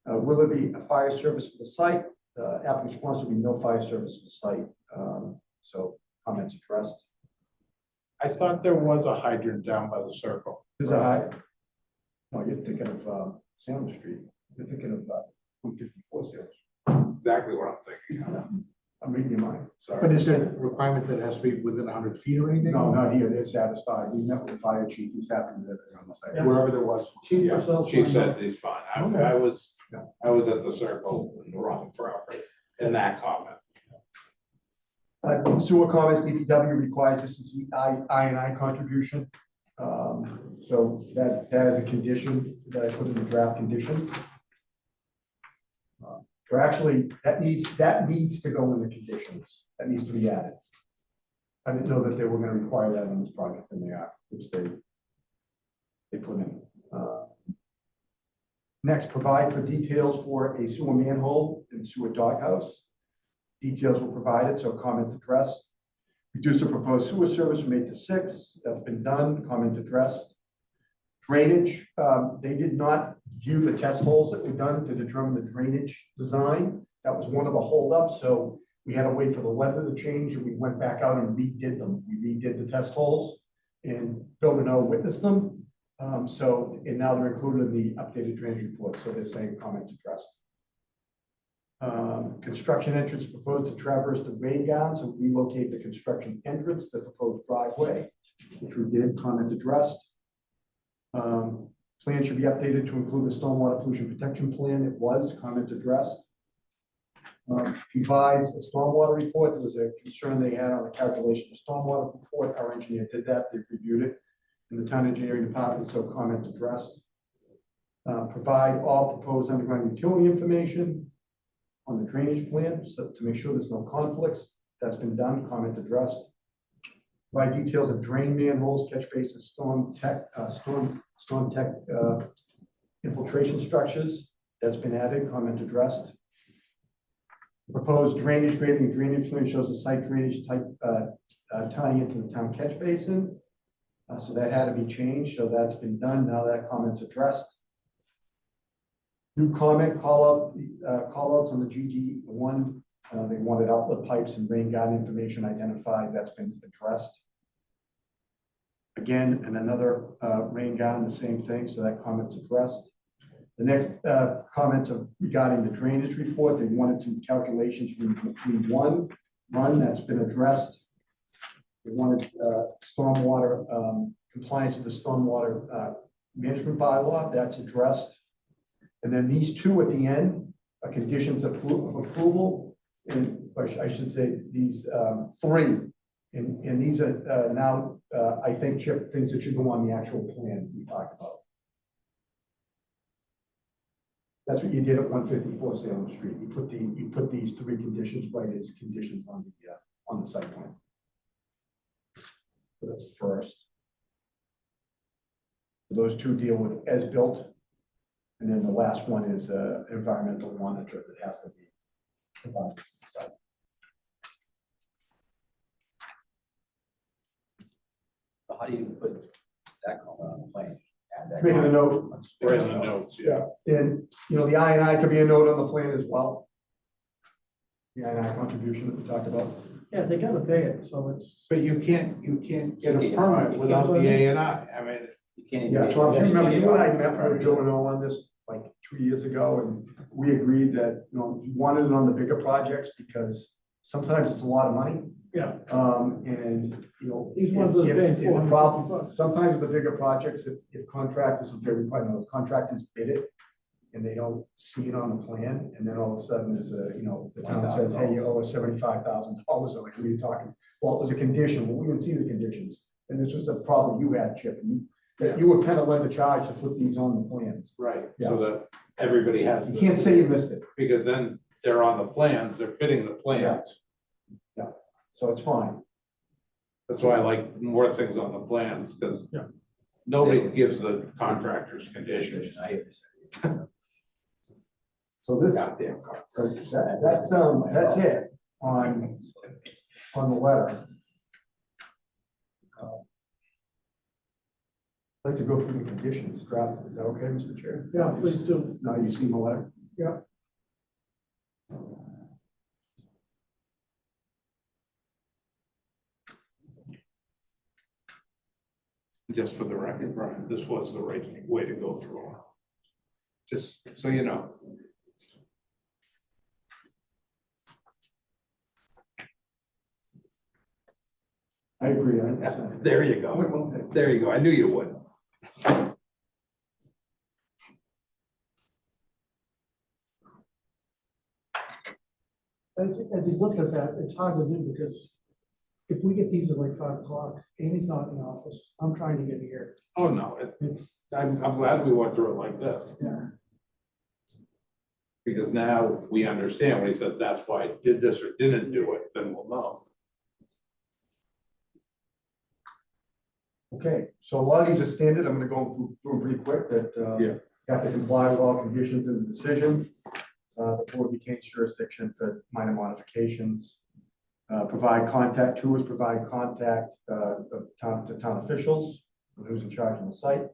Speaker 4: Will there be a fire service for the site? Applicant's response will be no fire service for the site. So comments addressed.
Speaker 3: it. I thought there was a hydrant down by the circle.
Speaker 4: There's a high. No, you're thinking of Salem Street. You're thinking of 154 Salem.
Speaker 3: Exactly what I'm thinking of.
Speaker 4: I'm reading your mind.
Speaker 5: But
Speaker 3: Sorry.
Speaker 5: is there a requirement that it has to be within 100 feet or anything?
Speaker 4: No, not here. They're satisfied. We met with the fire chief. He's happy that it's on the site.
Speaker 5: Wherever there was.
Speaker 1: Chief
Speaker 3: Yeah,
Speaker 1: herself.
Speaker 3: she said he's fine.
Speaker 5: Okay.
Speaker 3: I was at the circle in the wrong property in that comment.
Speaker 4: Sewer comments, DPW requires this is the I contribution. So that is a condition that I put in the draft conditions. Or actually, that needs to go in the conditions. That needs to be added. I didn't know that they were gonna require that on this project, and they are, which they put in. Next, provide for details for a sewer manhole and sewer doghouse. Details were provided, so comment addressed. Reduce the proposed sewer service from 8 to 6. That's been done, comment addressed. Drainage, they did not view the test holes that were done to determine the drainage design. That was one of the holdups, so we had to wait for the weather to change, and we went back out and redid them. We redid the test holes, and Bill and O witnessed them. And now they're included in the updated drainage report, so they're saying comment addressed. Construction entrance proposed to traverse the rain gardens and relocate the construction entrance, the proposed driveway, which we did, comment addressed. Plan should be updated to include the stormwater pollution protection plan. It was, comment addressed. Revised a stormwater report. There was a concern they had on the calculation of stormwater report. Our engineer did that. They reviewed it in the town engineering department, so comment addressed. Provide all proposed underground utility information on the drainage plan, so to make sure there's no conflicts. That's been done, comment addressed. Provide details of drain manholes, catch basins, storm tech infiltration structures. That's been added, comment addressed. Proposed drainage grading and drainage plan shows the site drainage type tying into the town catch basin. So that had to be changed, so that's been done. Now that comment's addressed. New comment, call outs on the GD1. They wanted outlet pipes and rain garden information identified. That's been addressed. Again, and another rain garden, the same thing, so that comment's addressed. The next comments are regarding the drainage report. They wanted some calculations between one, that's been addressed. They wanted stormwater compliance with the stormwater management bylaw. That's addressed. And then these two at the end are conditions of approval. And I should say these three. And these are now, I think, Chip, things that should go on the actual plan we talked about. That's what you did at 154 Salem Street. You put these three conditions right as conditions on the site plan. So that's the first. Those two deal with as built. And then the last one is an environmental monitor that has to be provided to the site.
Speaker 2: So how do you put that comment on the plan? Add that
Speaker 4: Making a
Speaker 2: comment.
Speaker 4: note.
Speaker 3: Right in the notes, yeah.
Speaker 4: And, the I&I could be a note on the plan as well. The I&I contribution that we talked about.
Speaker 1: Yeah, they gotta pay it, so it's.
Speaker 3: But you can't get a
Speaker 2: You can't-
Speaker 3: permit
Speaker 2: you
Speaker 3: without
Speaker 1: can't-
Speaker 3: the A and I. I mean,
Speaker 2: You can't even.
Speaker 4: Yeah,
Speaker 2: get-
Speaker 4: Tom, remember you and I met
Speaker 2: Right.
Speaker 4: with Bill and O on this like 2 years ago, and we agreed that, he wanted it on the bigger projects because sometimes it's a lot of money.
Speaker 1: Yeah. These ones that are paying
Speaker 4: if the
Speaker 1: $450.
Speaker 4: problem, sometimes the bigger projects, if contractors, if contractors bid it, and they don't see it on the plan, and then all of a sudden there's the town says, hey, you owe us $75,000. I'm like, what are you talking? Well, it was a condition. Well, we didn't see the conditions. And this was a problem you had, Chip, and that you were kind of led the charge to put these on the plans.
Speaker 3: Right,
Speaker 4: Yeah.
Speaker 3: so that everybody has.
Speaker 4: You can't say you missed it,
Speaker 3: Because then they're on the plans, they're fitting the plans.
Speaker 4: so it's fine.
Speaker 3: That's why I like more things on the plans, because
Speaker 1: Yeah.
Speaker 3: nobody gives the contractors conditions.
Speaker 2: I hate to
Speaker 4: So this,
Speaker 3: Goddamn.
Speaker 4: so that's it on the letter. I'd like to go through the conditions, draft, is that okay, Mr. Chair?
Speaker 1: Yeah, please do.
Speaker 4: Now you've seen the letter?
Speaker 1: Yeah.
Speaker 3: Just for the record, Brian, this was the right way to go through. Just so you know.
Speaker 4: I agree, 100%.
Speaker 3: There you
Speaker 4: Wait,
Speaker 3: go.
Speaker 4: one thing.
Speaker 3: There you go. I knew you would.
Speaker 1: As he's looked at that, it's hard to do because if we get these at like 5 o'clock, Amy's not in the office. I'm trying to get here.
Speaker 3: Oh, no, I'm glad we went through it like this.
Speaker 1: Yeah.
Speaker 3: Because now we understand when he said that's why I did this or didn't do it, then we'll know.
Speaker 4: Okay, so a lot of these are standard. I'm gonna go through them pretty quick that,
Speaker 3: Yeah.
Speaker 4: have to comply with all conditions in the decision. The board retains jurisdiction for minor modifications. Provide contact tours, provide contact, of town officials, who's in charge of the site.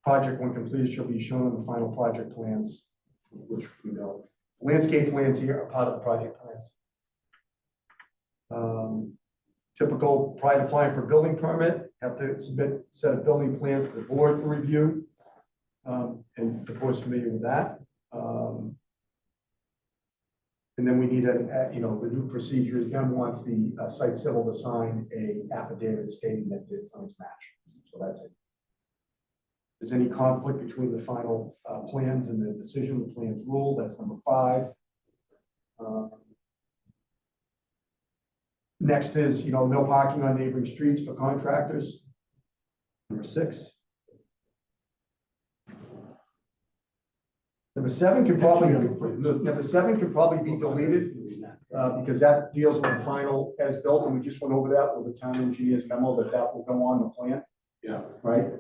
Speaker 4: Project when completed shall be shown on the final project plans, which we know. Landscape plans here are part of the project plans. Typical prior to applying for building permit, have to submit a set of building plans to the board for review. And the board's familiar with that. And then we need the new procedure, again, wants the site civil to sign a affidavit stating that the plans match. So that's it. If there's any conflict between the final plans and the decision, the plans rule, that's number 5. Next is, no parking on neighboring streets for contractors. Number 6. Number 7 can probably be deleted, because that deals with the final as built, and we just went over that with the town engineer's memo that will go on the plan,
Speaker 3: Yeah.
Speaker 4: right?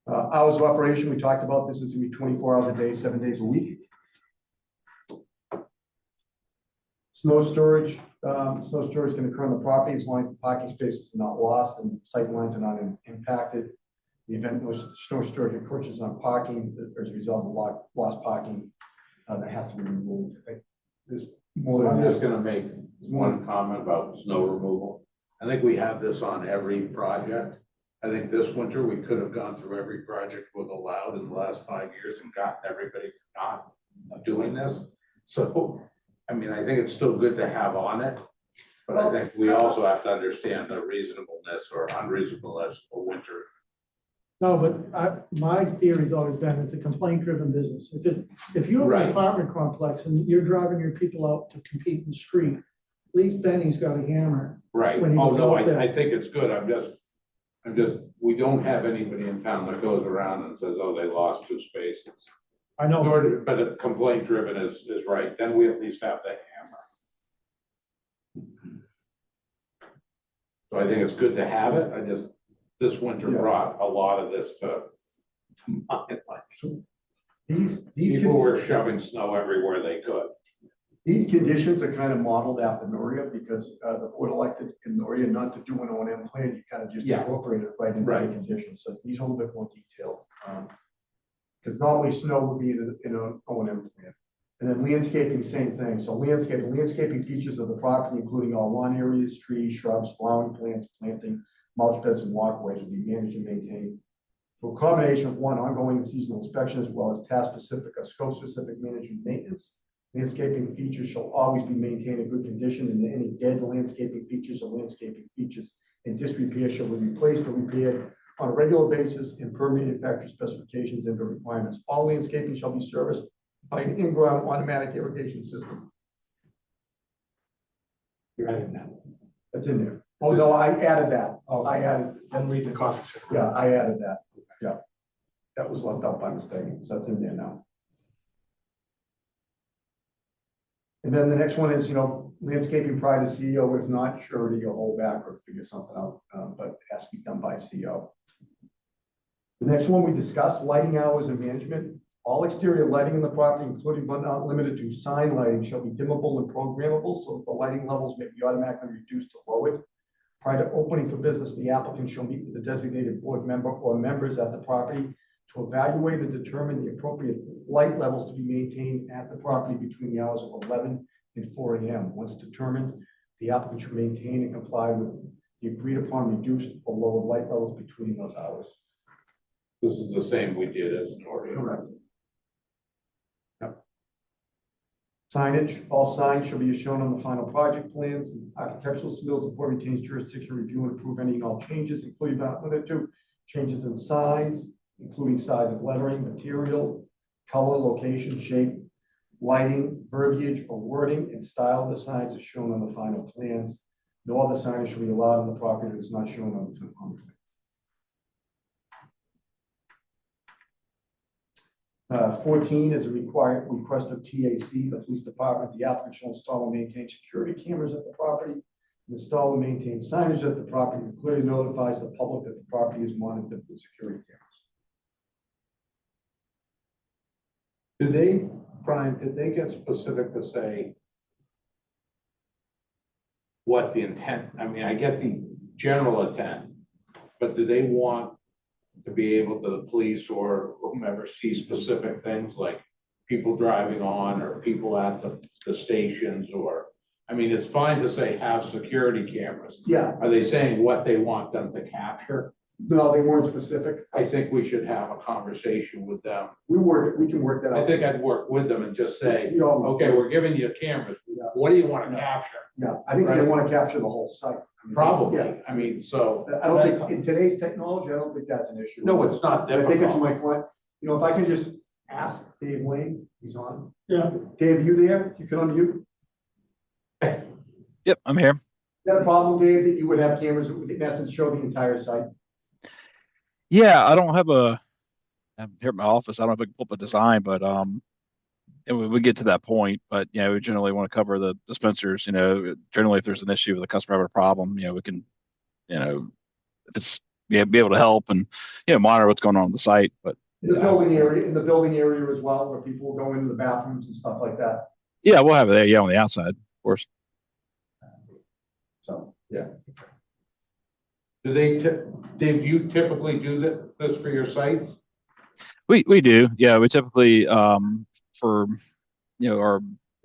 Speaker 4: Hours of operation, we talked about, this is gonna be 24 hours a day, 7 days a week. Snow storage can occur on the property as long as the parking spaces are not lost and sight lines are not impacted. The event no snow storage encroaches on parking as a result of lost parking, that has to be removed. There's more than
Speaker 3: I'm
Speaker 4: that.
Speaker 3: just gonna make one comment about snow removal. I think we have this on every project. I think this winter, we could have gone through every project we've allowed in the last 5 years and gotten everybody for not doing this. So, I mean, I think it's still good to have on it. But I think we also have to understand the reasonableness or unreasonableness of winter.
Speaker 1: No, but my theory's always been it's a complaint-driven business. If you have
Speaker 3: Right.
Speaker 1: an apartment complex and you're driving your people out to compete in the street, at least Benny's got a hammer.
Speaker 3: Right.
Speaker 1: When he
Speaker 3: Oh,
Speaker 1: was
Speaker 3: no,
Speaker 1: out there.
Speaker 3: I think it's good. We don't have anybody in town that goes around and says, oh, they lost 2 spaces.
Speaker 1: I know.
Speaker 3: But a complaint driven is right. Then we at least have the hammer. So I think it's good to have it. This winter
Speaker 4: Yeah.
Speaker 3: brought a lot of this to mind.
Speaker 4: These
Speaker 3: People were shoving snow everywhere they could.
Speaker 4: These conditions are kind of modeled after Noria because the board elected in Noria not to do an O&M plan. You kind of just
Speaker 3: Yeah.
Speaker 4: incorporate it right into the
Speaker 3: Right.
Speaker 4: conditions. So these are a little bit more detailed. Because normally snow would be in an O&M plan. And then landscaping, same thing. So landscaping features of the property, including all lawn areas, trees, shrubs, flowering plants, planting, mulch beds, and walkways will be managed and maintained through a combination of one, ongoing and seasonal inspection, as well as task-specific or scope-specific management maintenance. Landscaping features shall always be maintained in good condition, and any dead landscaping features or landscaping features in disrepair shall be replaced or repaired on a regular basis and per manufacturer specifications and the requirements. All landscaping shall be serviced by an in-ground automatic irrigation system.
Speaker 5: You're adding that.
Speaker 4: That's in there. Oh, no, I added that.
Speaker 5: Oh,
Speaker 4: I added,
Speaker 5: Then read the coffee shop.
Speaker 4: yeah, I added that. Yeah. That was left out by mistake, so that's in there now. And then the next one is, landscaping prior to CEO, if not, surety or hold back or figure something out, but it has to be done by CEO. The next one we discussed, lighting hours and management. All exterior lighting in the property, including but not limited to sign lighting, shall be dimmable and programmable so that the lighting levels may be automatically reduced or lowered. Prior to opening for business, the applicant shall meet with the designated board member or members at the property to evaluate and determine the appropriate light levels to be maintained at the property between the hours of 11 and 4 a.m. Once determined, the applicant should maintain and comply with the agreed upon reduced or lowered light levels between those hours.
Speaker 3: This is the same we did as an ordinance.
Speaker 4: Correct. Yep. Signage, all signs shall be as shown on the final project plans. Architectural submittals, the board retains jurisdiction to review and approve any and all changes, including not limited to changes in size, including size of lettering, material, color, location, shape, lighting, verbiage, or wording, and style of the signs as shown on the final plans. No other signage shall be allowed on the property that is not shown on the plans. 14 is a required request of TAC, the police department. The applicant shall install and maintain security cameras at the property, install and maintain signage at the property, and clearly notifies the public that the property is monitored with security cameras.
Speaker 3: Did they, Brian, did they get specific to say what the intent, I mean, I get the general intent, but do they want to be able to, the police or whomever, see specific things like people driving on or people at the stations, or, I mean, it's fine to say have security cameras.
Speaker 4: Yeah,
Speaker 3: Are they saying what they want them to capture?
Speaker 4: no, they weren't specific.
Speaker 3: I think we should have a conversation with them.
Speaker 4: We can work that out.
Speaker 3: I think I'd work with them and just say,
Speaker 4: We always
Speaker 3: okay,
Speaker 4: do.
Speaker 3: we're giving you cameras.
Speaker 4: Yeah.
Speaker 3: What do you want to
Speaker 4: Yeah.
Speaker 3: capture?
Speaker 4: Yeah, I think they want to capture the whole site. I mean,
Speaker 3: Probably,
Speaker 4: yeah.
Speaker 3: I mean, so.
Speaker 4: I don't think, in today's technology, I don't think that's an issue.
Speaker 3: No, it's not
Speaker 4: I think it's
Speaker 3: difficult.
Speaker 4: my point, if I can just ask Dave Lane, he's on.
Speaker 1: Yeah.
Speaker 4: Dave, you there? You can unmute? Is
Speaker 9: Yep, I'm here.
Speaker 4: that a problem, Dave, that you would have cameras that would in essence show the entire site?
Speaker 9: Yeah, I don't have I'm here at my office. I don't have a pull up a design, but and we get to that point, but we generally want to cover the dispensers. Generally if there's an issue with a customer having a problem, we can, if it's be able to help and monitor what's going on the site. But
Speaker 4: In the building area as well, where people will go into the bathrooms and stuff like that.
Speaker 9: yeah, we'll have it there, on the outside, of course.
Speaker 4: So,
Speaker 3: Do they, Dave, do you typically do this for your sites?
Speaker 9: We do, yeah. We typically for our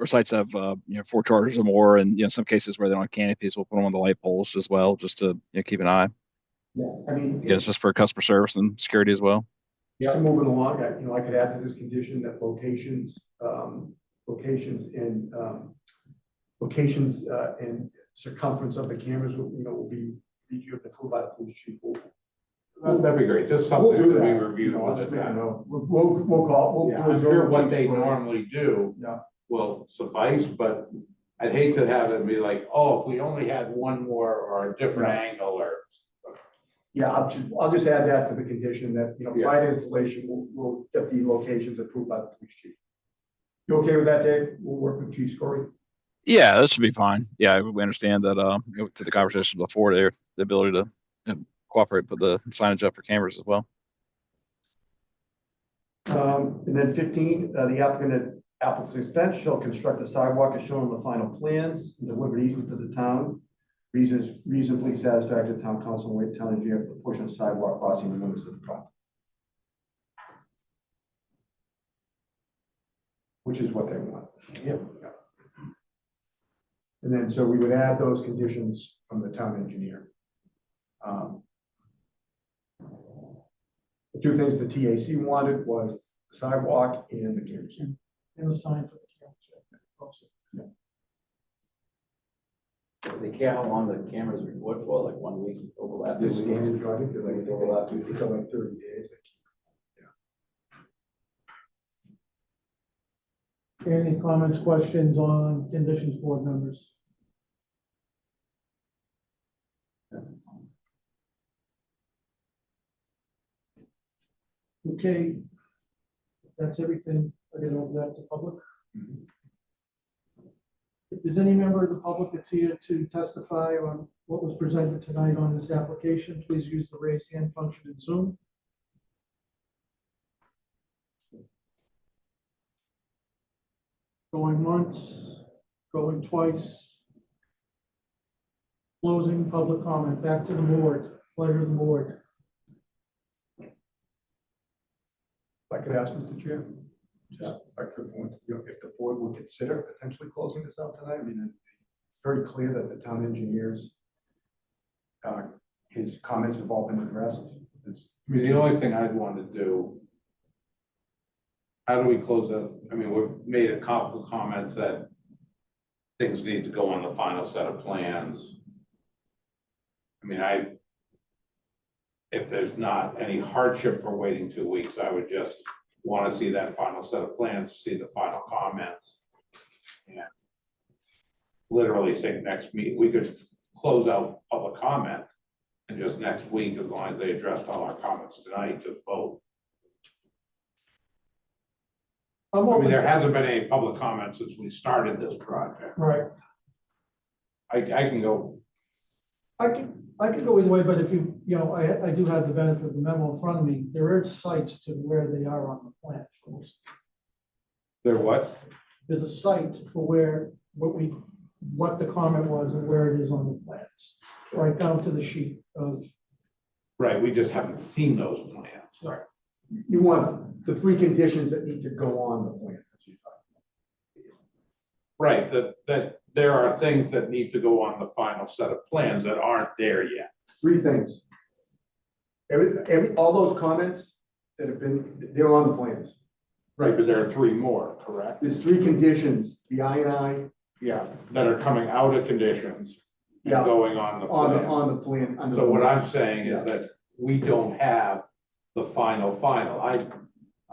Speaker 9: sites have 4 chargers or more, and in some cases where they don't have canopies, we'll put them on the light poles as well, just to keep an eye.
Speaker 4: yeah, I mean.
Speaker 9: It's just for customer service and security as well.
Speaker 4: Yeah, moving along, I could add to this condition that locations and circumference of the cameras will be reviewed and approved by the police chief.
Speaker 3: That'd be great, just
Speaker 4: We'll
Speaker 3: something
Speaker 4: do
Speaker 3: to be
Speaker 4: that.
Speaker 3: reviewed.
Speaker 4: I'll
Speaker 3: with
Speaker 4: just
Speaker 3: the
Speaker 4: make a
Speaker 3: town.
Speaker 4: note. We'll call.
Speaker 3: Yeah, I'm sure what they
Speaker 4: Chiefs.
Speaker 3: normally do
Speaker 4: Yeah.
Speaker 3: will suffice, but I'd hate to have it be like, oh, if we only had one more or a different
Speaker 4: Yeah.
Speaker 3: angle or.
Speaker 4: Yeah, I'll just add that to the condition that,
Speaker 3: Yeah.
Speaker 4: prior to installation, we'll get the locations approved by the police chief. You okay with that, Dave? We'll work with Chief Scory.
Speaker 9: Yeah, that should be fine. Yeah, we understand that. To the conversation before there, the ability to cooperate, put the signage up for cameras as well.
Speaker 4: And then 15, the applicant at applicant's expense shall construct a sidewalk as shown on the final plans and deliver an easement to the town. Reasonably satisfactory to town council and wait town engineer for the portion of sidewalk crossing the limits of the property. Which is what they want.
Speaker 3: Yep.
Speaker 4: And then, so we would add those conditions from the town engineer. The 2 things the TAC wanted was the sidewalk and the cameras.
Speaker 1: And a sign for the cameras. Also.
Speaker 2: Do they care how long the cameras record for, like 1 week overlap?
Speaker 4: This standard, I think they're like,
Speaker 2: Overlap.
Speaker 4: they take like 30 days.
Speaker 1: Any comments, questions on conditions, board members? Okay, that's everything. I didn't open that to public. If there's any member of the public that's here to testify on what was presented tonight on this application, please use the raise hand function in Zoom. Going once, going twice. Closing public comment, back to the board, pleasure of the board.
Speaker 4: If I could ask, Mr. Chair, just if I could, if the board would consider potentially closing this out tonight, I mean, it's very clear that the town engineers, his comments have all been addressed.
Speaker 3: I mean, the only thing I'd want to do, how do we close that? I mean, we've made a couple of comments that things need to go on the final set of plans. I mean, if there's not any hardship for waiting 2 weeks, I would just want to see that final set of plans, see the final comments. And literally say next meeting, we could close out public comment and just next week, as long as they addressed all our comments tonight, just vote. I mean, there hasn't been any public comment since we started this project.
Speaker 1: Right.
Speaker 3: I can go,
Speaker 1: I can go either way, but if you know, I do have the benefit of the memo in front of me. There are sites to where they are on the plan.
Speaker 3: there what?
Speaker 1: There's a site for where, what the comment was and where it is on the plans, right down to the sheet of.
Speaker 3: Right, we just haven't seen those plans.
Speaker 1: Right.
Speaker 4: You want the 3 conditions that need to go on the plan. That's what you're talking
Speaker 3: Right, that there are things that need to go on the final set of plans that aren't there yet.
Speaker 4: about. 3 things. All those comments that have been, they're on the plans.
Speaker 3: Right, but there are 3 more, correct?
Speaker 4: There's 3 conditions, the I&I
Speaker 3: Yeah, that are coming out of conditions and
Speaker 4: Yeah.
Speaker 3: going on the plan.
Speaker 4: on the plan. under
Speaker 3: So
Speaker 4: the
Speaker 3: what
Speaker 4: plan.
Speaker 3: I'm saying is that we don't have the final.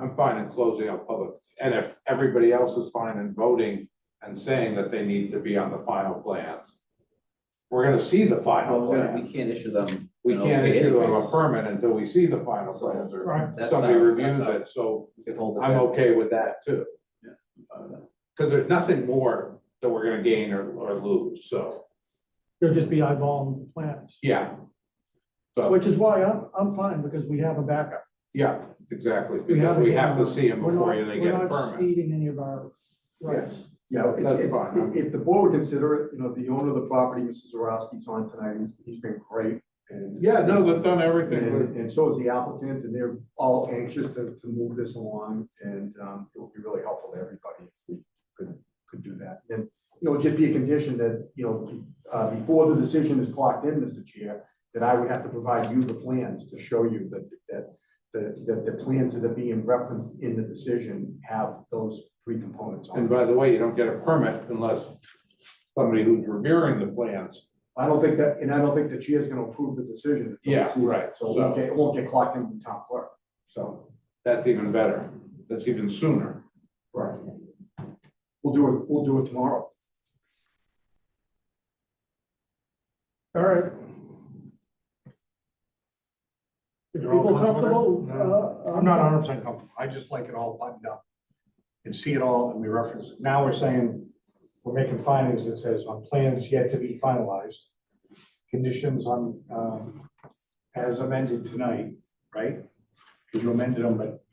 Speaker 3: I'm fine in closing out public, and if everybody else is fine in voting and saying that they need to be on the final plans, we're gonna see the final
Speaker 2: We
Speaker 3: plan.
Speaker 2: can't issue them.
Speaker 3: We
Speaker 2: an
Speaker 3: can't
Speaker 2: okay
Speaker 3: issue them a
Speaker 2: anyways.
Speaker 3: permit until we see the final plans or
Speaker 1: Right.
Speaker 2: That's
Speaker 3: somebody
Speaker 2: how-
Speaker 3: reviews
Speaker 2: that's how
Speaker 3: it, so
Speaker 2: we could hold it
Speaker 3: I'm
Speaker 2: there.
Speaker 3: okay with that too.
Speaker 2: I'm fine with that.
Speaker 3: Cause there's nothing more that we're gonna gain or lose, so,
Speaker 1: They'll just be eyeballing the plans,
Speaker 3: yeah. So,
Speaker 1: which is why I'm fine, because we have a backup.
Speaker 3: yeah, exactly,
Speaker 1: We
Speaker 3: because we
Speaker 1: a
Speaker 3: have to
Speaker 1: camera.
Speaker 3: see them
Speaker 1: We're
Speaker 3: before
Speaker 1: not-
Speaker 3: they get a
Speaker 1: We're not
Speaker 3: permit.
Speaker 1: ceding any of our rights.
Speaker 4: Yeah,
Speaker 3: That's fine.
Speaker 4: if the board would consider it, you know, the owner of the property, Mrs. Zarowski's on tonight, he's been great. And
Speaker 3: Yeah, no, they've done everything.
Speaker 4: And so is the applicant, and they're all anxious to move this along, and it would be really helpful to everybody if we could do that. And, you know, it'd just be a condition that, you know, before the decision is clocked in, Mr. Chair, that I would have to provide you the plans to show you that the plans that are being referenced in the decision have those 3 components on
Speaker 3: And
Speaker 4: it.
Speaker 3: by the way, you don't get a permit unless somebody who's reviewing the plans.
Speaker 4: I don't think the chair is gonna approve the decision. until he
Speaker 3: Yeah,
Speaker 4: sees it.
Speaker 3: right,
Speaker 4: So
Speaker 3: so-
Speaker 4: it won't get clocked into the town clerk, so.
Speaker 3: That's even better. That's even sooner.
Speaker 4: Right. We'll do it tomorrow.
Speaker 1: All right. If
Speaker 5: You're all
Speaker 1: people
Speaker 5: comfortable
Speaker 1: comfortable,
Speaker 5: with it? No. I'm not 100% comfortable. I just like it all buttoned up and see it all and we reference it. Now we're saying, we're making findings that says on plans yet to be finalized, conditions on, as amended tonight, right? Because you amended them, but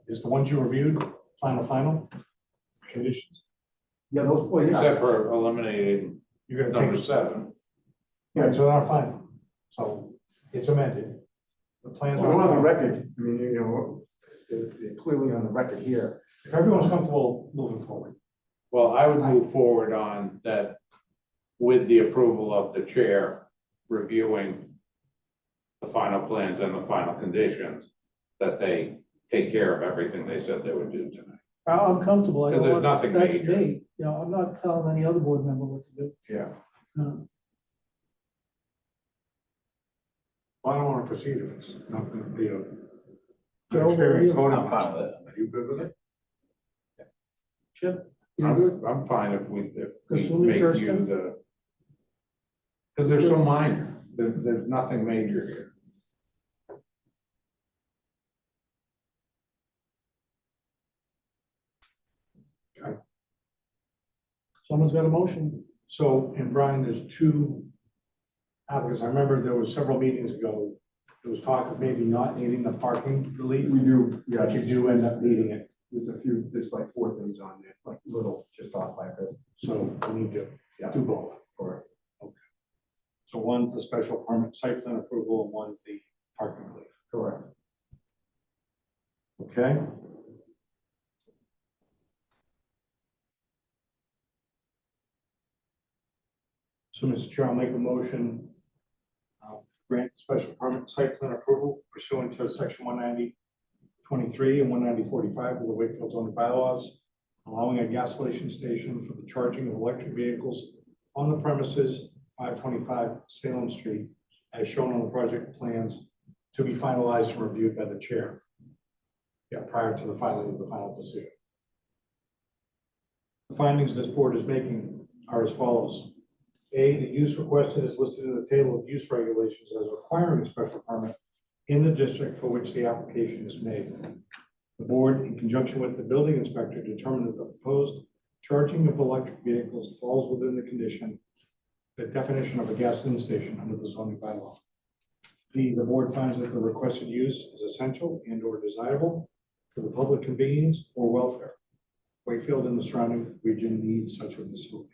Speaker 5: is the ones you reviewed, final conditions?
Speaker 4: Yeah, those, well, yeah,
Speaker 3: Except for eliminating
Speaker 5: You're gonna
Speaker 3: number
Speaker 5: take,
Speaker 3: 7.
Speaker 5: yeah, so they're not final. So it's amended. The plans
Speaker 4: we're on the
Speaker 5: are,
Speaker 4: record. I mean, you know, they're clearly on the record here.
Speaker 5: if everyone's comfortable moving forward.
Speaker 3: Well, I would move forward on that with the approval of the chair reviewing the final plans and the final conditions, that they take care of everything they said they would do tonight.
Speaker 1: I'm comfortable. I
Speaker 3: Because
Speaker 1: don't
Speaker 3: there's
Speaker 1: want-
Speaker 3: nothing
Speaker 1: that's
Speaker 3: major.
Speaker 1: me. You know, I'm not telling any other board member what to do.
Speaker 3: Yeah.
Speaker 1: No.
Speaker 5: I don't want to proceed if it's not going to be a.
Speaker 1: Joe,
Speaker 5: Experienced voting
Speaker 2: I'm fine
Speaker 5: master.
Speaker 2: with it.
Speaker 5: Are you good with it?
Speaker 1: Chip, you good?
Speaker 3: I'm fine if we
Speaker 1: Assuming
Speaker 3: make
Speaker 1: Kirsten?
Speaker 3: you the. Because they're so minor, there's nothing major here.
Speaker 1: Someone's got a motion.
Speaker 5: So, and Brian, there's two applicants. I remember there was several meetings ago, there was talk of maybe not needing the parking relief.
Speaker 4: We do, yeah.
Speaker 5: But you do end up needing it.
Speaker 4: There's a few, there's like 4 things on there, like little, just off by a bit.
Speaker 5: So we need to do both.
Speaker 4: Correct.
Speaker 5: So one's the special permit site plan approval and one's the parking relief.
Speaker 4: Correct.
Speaker 5: Okay? So, Mr. Chair, I'll make a motion, grant special permit site plan approval pursuant to section 190-23 and 190-45 of the Wakefield zoning bylaws, allowing a gasolation station for the charging of electric vehicles on the premises 525 Salem Street, as shown on the project plans, to be finalized and reviewed by the chair. Yeah, prior to the filing of the final decision. The findings this board is making are as follows. A, the use requested is listed in the table of use regulations as requiring a special permit in the district for which the application is made. The board, in conjunction with the building inspector, determined that the proposed charging of electric vehicles falls within the definition of a gasoline station under the zoning bylaw. B, the board finds that the requested use is essential and or desirable for the public convenience or welfare. Wakefield and the surrounding region need such a facility.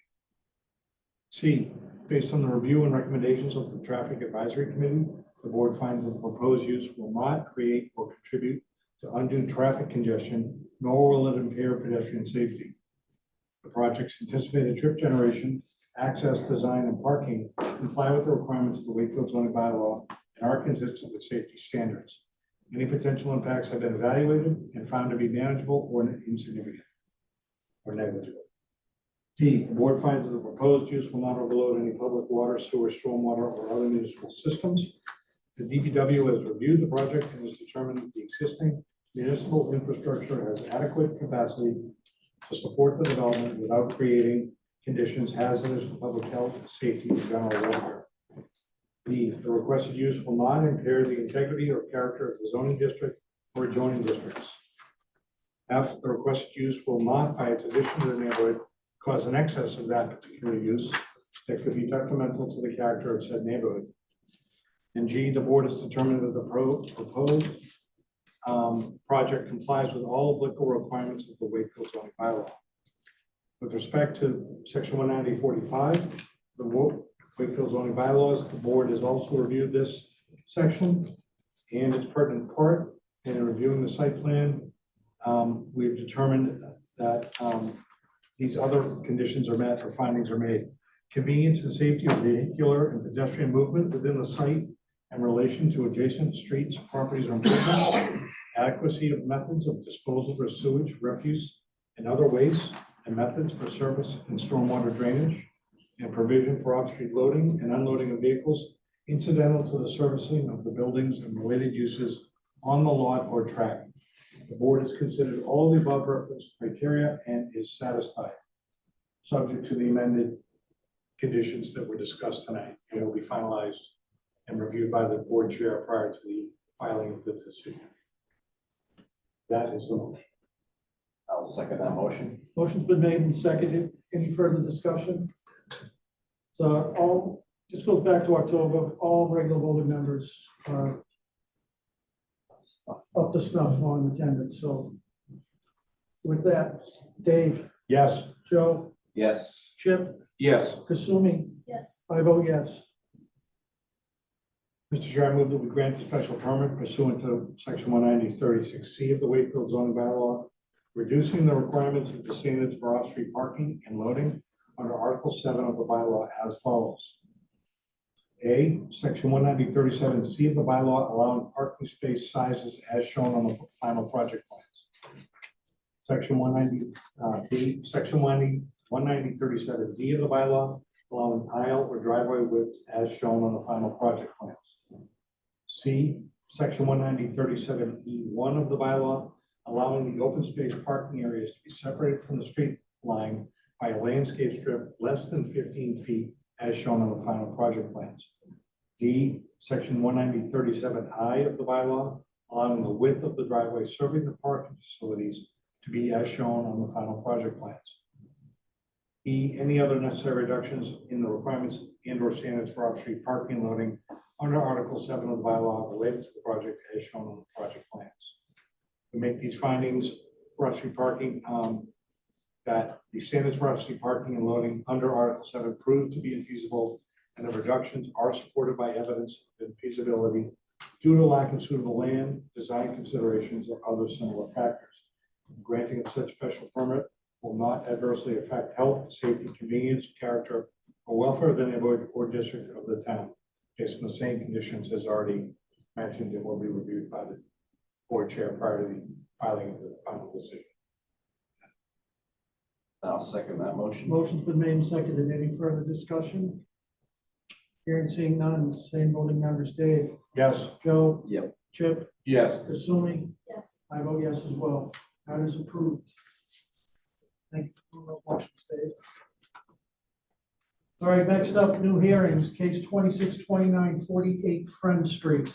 Speaker 5: C, based on the review and recommendations of the Traffic Advisory Committee, the board finds that the proposed use will not create or contribute to undue traffic congestion, nor will it impair pedestrian safety. The project's anticipated trip generation, access, design, and parking comply with the requirements of the Wakefield zoning bylaw and are consistent with safety standards. Any potential impacts have been evaluated and found to be manageable or insignificant or negligible. D, the board finds that the proposed use will not overload any public water, sewer, stormwater, or other municipal systems. The DPW has reviewed the project and has determined that the existing municipal infrastructure has adequate capacity to support the development without creating conditions hazardous to public health, safety, and general welfare. B, the requested use will not impair the integrity or character of the zoning district or adjoining districts. F, the requested use will not, by its addition to the neighborhood, cause an excess of that particular use that could be detrimental to the character of said neighborhood. And G, the board has determined that the proposed project complies with all applicable requirements of the Wakefield zoning bylaw. With respect to section 190-45, the Wakefield zoning bylaws, the board has also reviewed this section and its pertinent part. And in reviewing the site plan, we've determined that these other conditions are met or findings are made. Convenience and safety of vehicular and pedestrian movement within the site in relation to adjacent streets, properties, or improvements. Adequacy of methods of disposal for sewage, refuse, and other waste, and methods for surface and stormwater drainage, and provision for off-street loading and unloading of vehicles incidental to the servicing of the buildings and related uses on the lot or tract. The board has considered all the above referenced criteria and is satisfied, subject to the amended conditions that were discussed tonight, and will be finalized and reviewed by the board chair prior to the filing of the decision. That is the motion.
Speaker 2: I'll second that motion.
Speaker 1: Motion's been made and seconded. Any further discussion? So all, just goes back to October, all regular voting members are up to snuff on attendance. So with that, Dave,
Speaker 5: Yes.
Speaker 1: Joe,
Speaker 2: Yes.
Speaker 1: Chip,
Speaker 3: Yes.
Speaker 1: Kasumi,
Speaker 6: Yes.
Speaker 1: I vote yes.
Speaker 5: Mr. Chair, I move that we grant a special permit pursuant to section 190-36C of the Wakefield zoning bylaw, reducing the requirements of the standards for off-street parking and loading under Article 7 of the bylaw as follows. A, section 190-37C of the bylaw allowing parking space sizes as shown on the final project plans. Section 190, section 190-37D of the bylaw allowing aisle or driveway widths as shown on the final project plans. C, section 190-37E1 of the bylaw, allowing the open space parking areas to be separated from the street line by a landscape strip less than 15 feet as shown on the final project plans. D, section 190-37I of the bylaw, allowing the width of the driveway serving the parking facilities to be as shown on the final project plans. E, any other necessary reductions in the requirements and or standards for off-street parking and loading under Article 7 of the bylaw related to the project as shown on the project plans. We make these findings for off-street parking, that the standards for off-street parking and loading under Article 7 proved to be infeasible, and the reductions are supported by evidence of infeasibility due to lack of suitable land, design considerations, or other similar factors. Granting of such special permit will not adversely affect health, safety, convenience, character, or welfare of the neighborhood or district of the town, based on the same conditions as already mentioned and will be reviewed by the board chair prior to the filing of the final decision.
Speaker 2: I'll second that motion.
Speaker 1: Motion's been made and seconded. Any further discussion? Hearing seeing none, same voting members, Dave,
Speaker 5: Yes.
Speaker 1: Joe,
Speaker 2: Yep.
Speaker 1: Chip,
Speaker 3: Yes.
Speaker 1: Kasumi,
Speaker 6: Yes.
Speaker 1: I vote yes as well. That is approved. Thank you for the motion, Dave. All right, next up, new hearings, case 262948 Friend Street.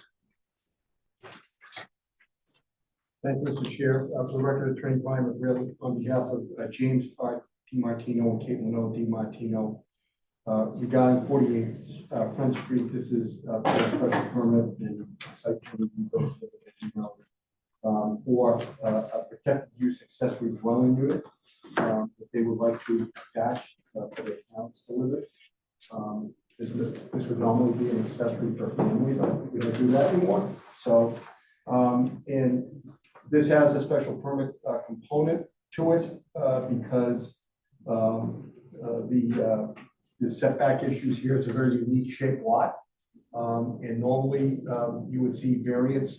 Speaker 4: Thank you, Mr. Chair. For the record, Attorney Brian McGrail on behalf of James R. DiMartino and Caitlin O. DiMartino regarding 48 Front Street. This is for a special permit and site plan review for a protected use accessory dwelling unit that they would like to attach for their accounts delivered. This would normally be an accessory for family, but we don't do that anymore. So, and this has a special permit component to it because the setback issues here is a very unique shaped lot. And normally you would see a variance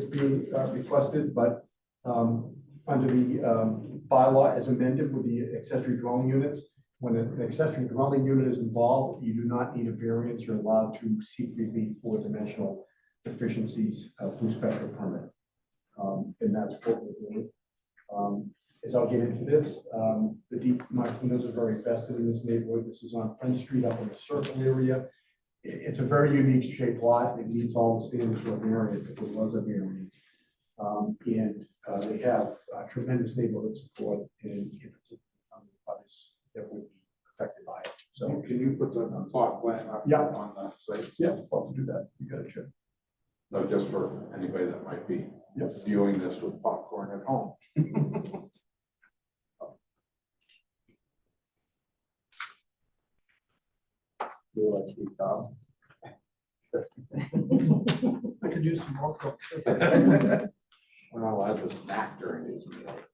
Speaker 4: being requested, but under the bylaw as amended with the accessory dwelling units, when an accessory dwelling unit is involved, you do not need a variance. You're allowed to seek relief for dimensional deficiencies through special permit. And that's what we're doing. As I'll get into this, the DiMartinos are very vested in this neighborhood. This is on Friend Street up in the circle area. It's a very unique shaped lot. It meets all the standards for a variance if it was a variance. And they have tremendous neighborhood support and others that would be affected by it. So
Speaker 3: Can you put the plot plan up
Speaker 4: Yeah.
Speaker 3: on the site?
Speaker 4: yeah, love to do that. You got it, Chip.
Speaker 3: No, just for anybody that might be
Speaker 4: Yep.
Speaker 3: viewing this with popcorn at home.
Speaker 2: Let's see, Tom.
Speaker 1: I could use some more Coke.
Speaker 3: We're not allowed to snack during these meals.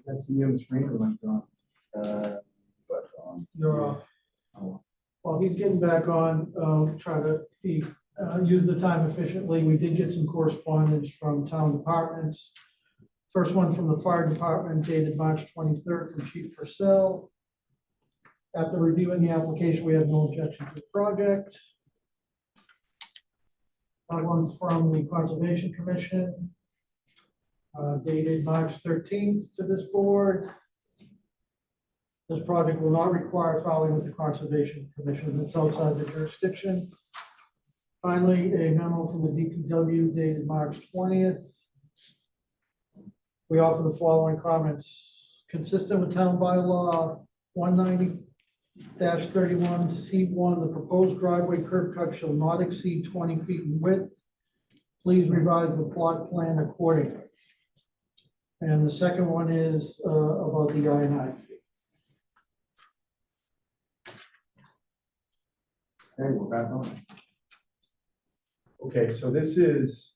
Speaker 4: That's the on the screen or like
Speaker 2: But,
Speaker 1: You're off.
Speaker 4: Oh.
Speaker 1: While he's getting back on, try to use the time efficiently. We did get some correspondence from town departments. First one from the fire department dated March 23rd from Chief Purcell. After reviewing the application, we had no objection to the project. One from the Conservation Commission dated March 13th to this board. This project will not require filing with the Conservation Commission. It's outside the jurisdiction. Finally, a memo from the DPW dated March 20th. We offer the following comments. Consistent with town bylaw 190-31C1, the proposed driveway curb cut shall not exceed 20 feet in width. Please revise the plot plan accordingly. And the second one is about the I&I fee.
Speaker 4: Okay, we're back on. Okay, so this is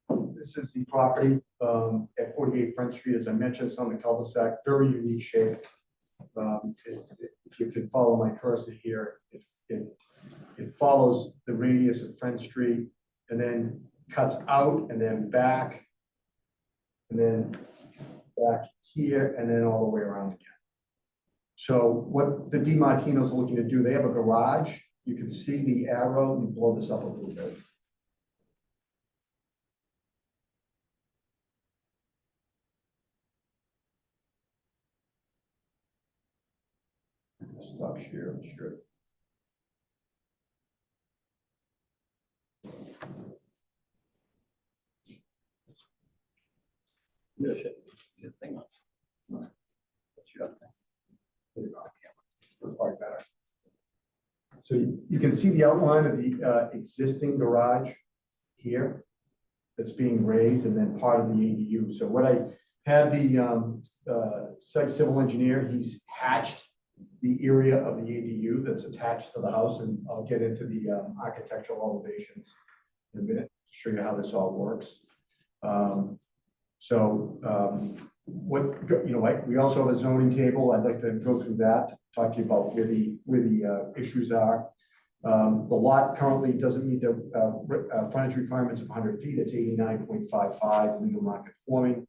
Speaker 4: the property at 48 Front Street. As I mentioned, it's on the cul-de-sac, very unique shape. If you can follow my cursor here, it follows the radius of Front Street and then cuts out and then back and then back here and then all the way around again. So what the DiMartinos are looking to do, they have a garage. You can see the arrow. Let me blow this up a little bit. Stop share, sure.
Speaker 2: Yeah, shit. Good thing. What's your thing?
Speaker 4: There you go. That's probably better. So you can see the outline of the existing garage here that's being raised and then part of the ADU. So what I had the site civil engineer, he's hatched the area of the ADU that's attached to the house, and I'll get into the architectural elevations in a minute to show you how this all works. We also have a zoning table. I'd like to go through that, talk to you about where the issues are. The lot currently doesn't meet the frontage requirements of 100 feet. It's 89.55, legal non-conforming.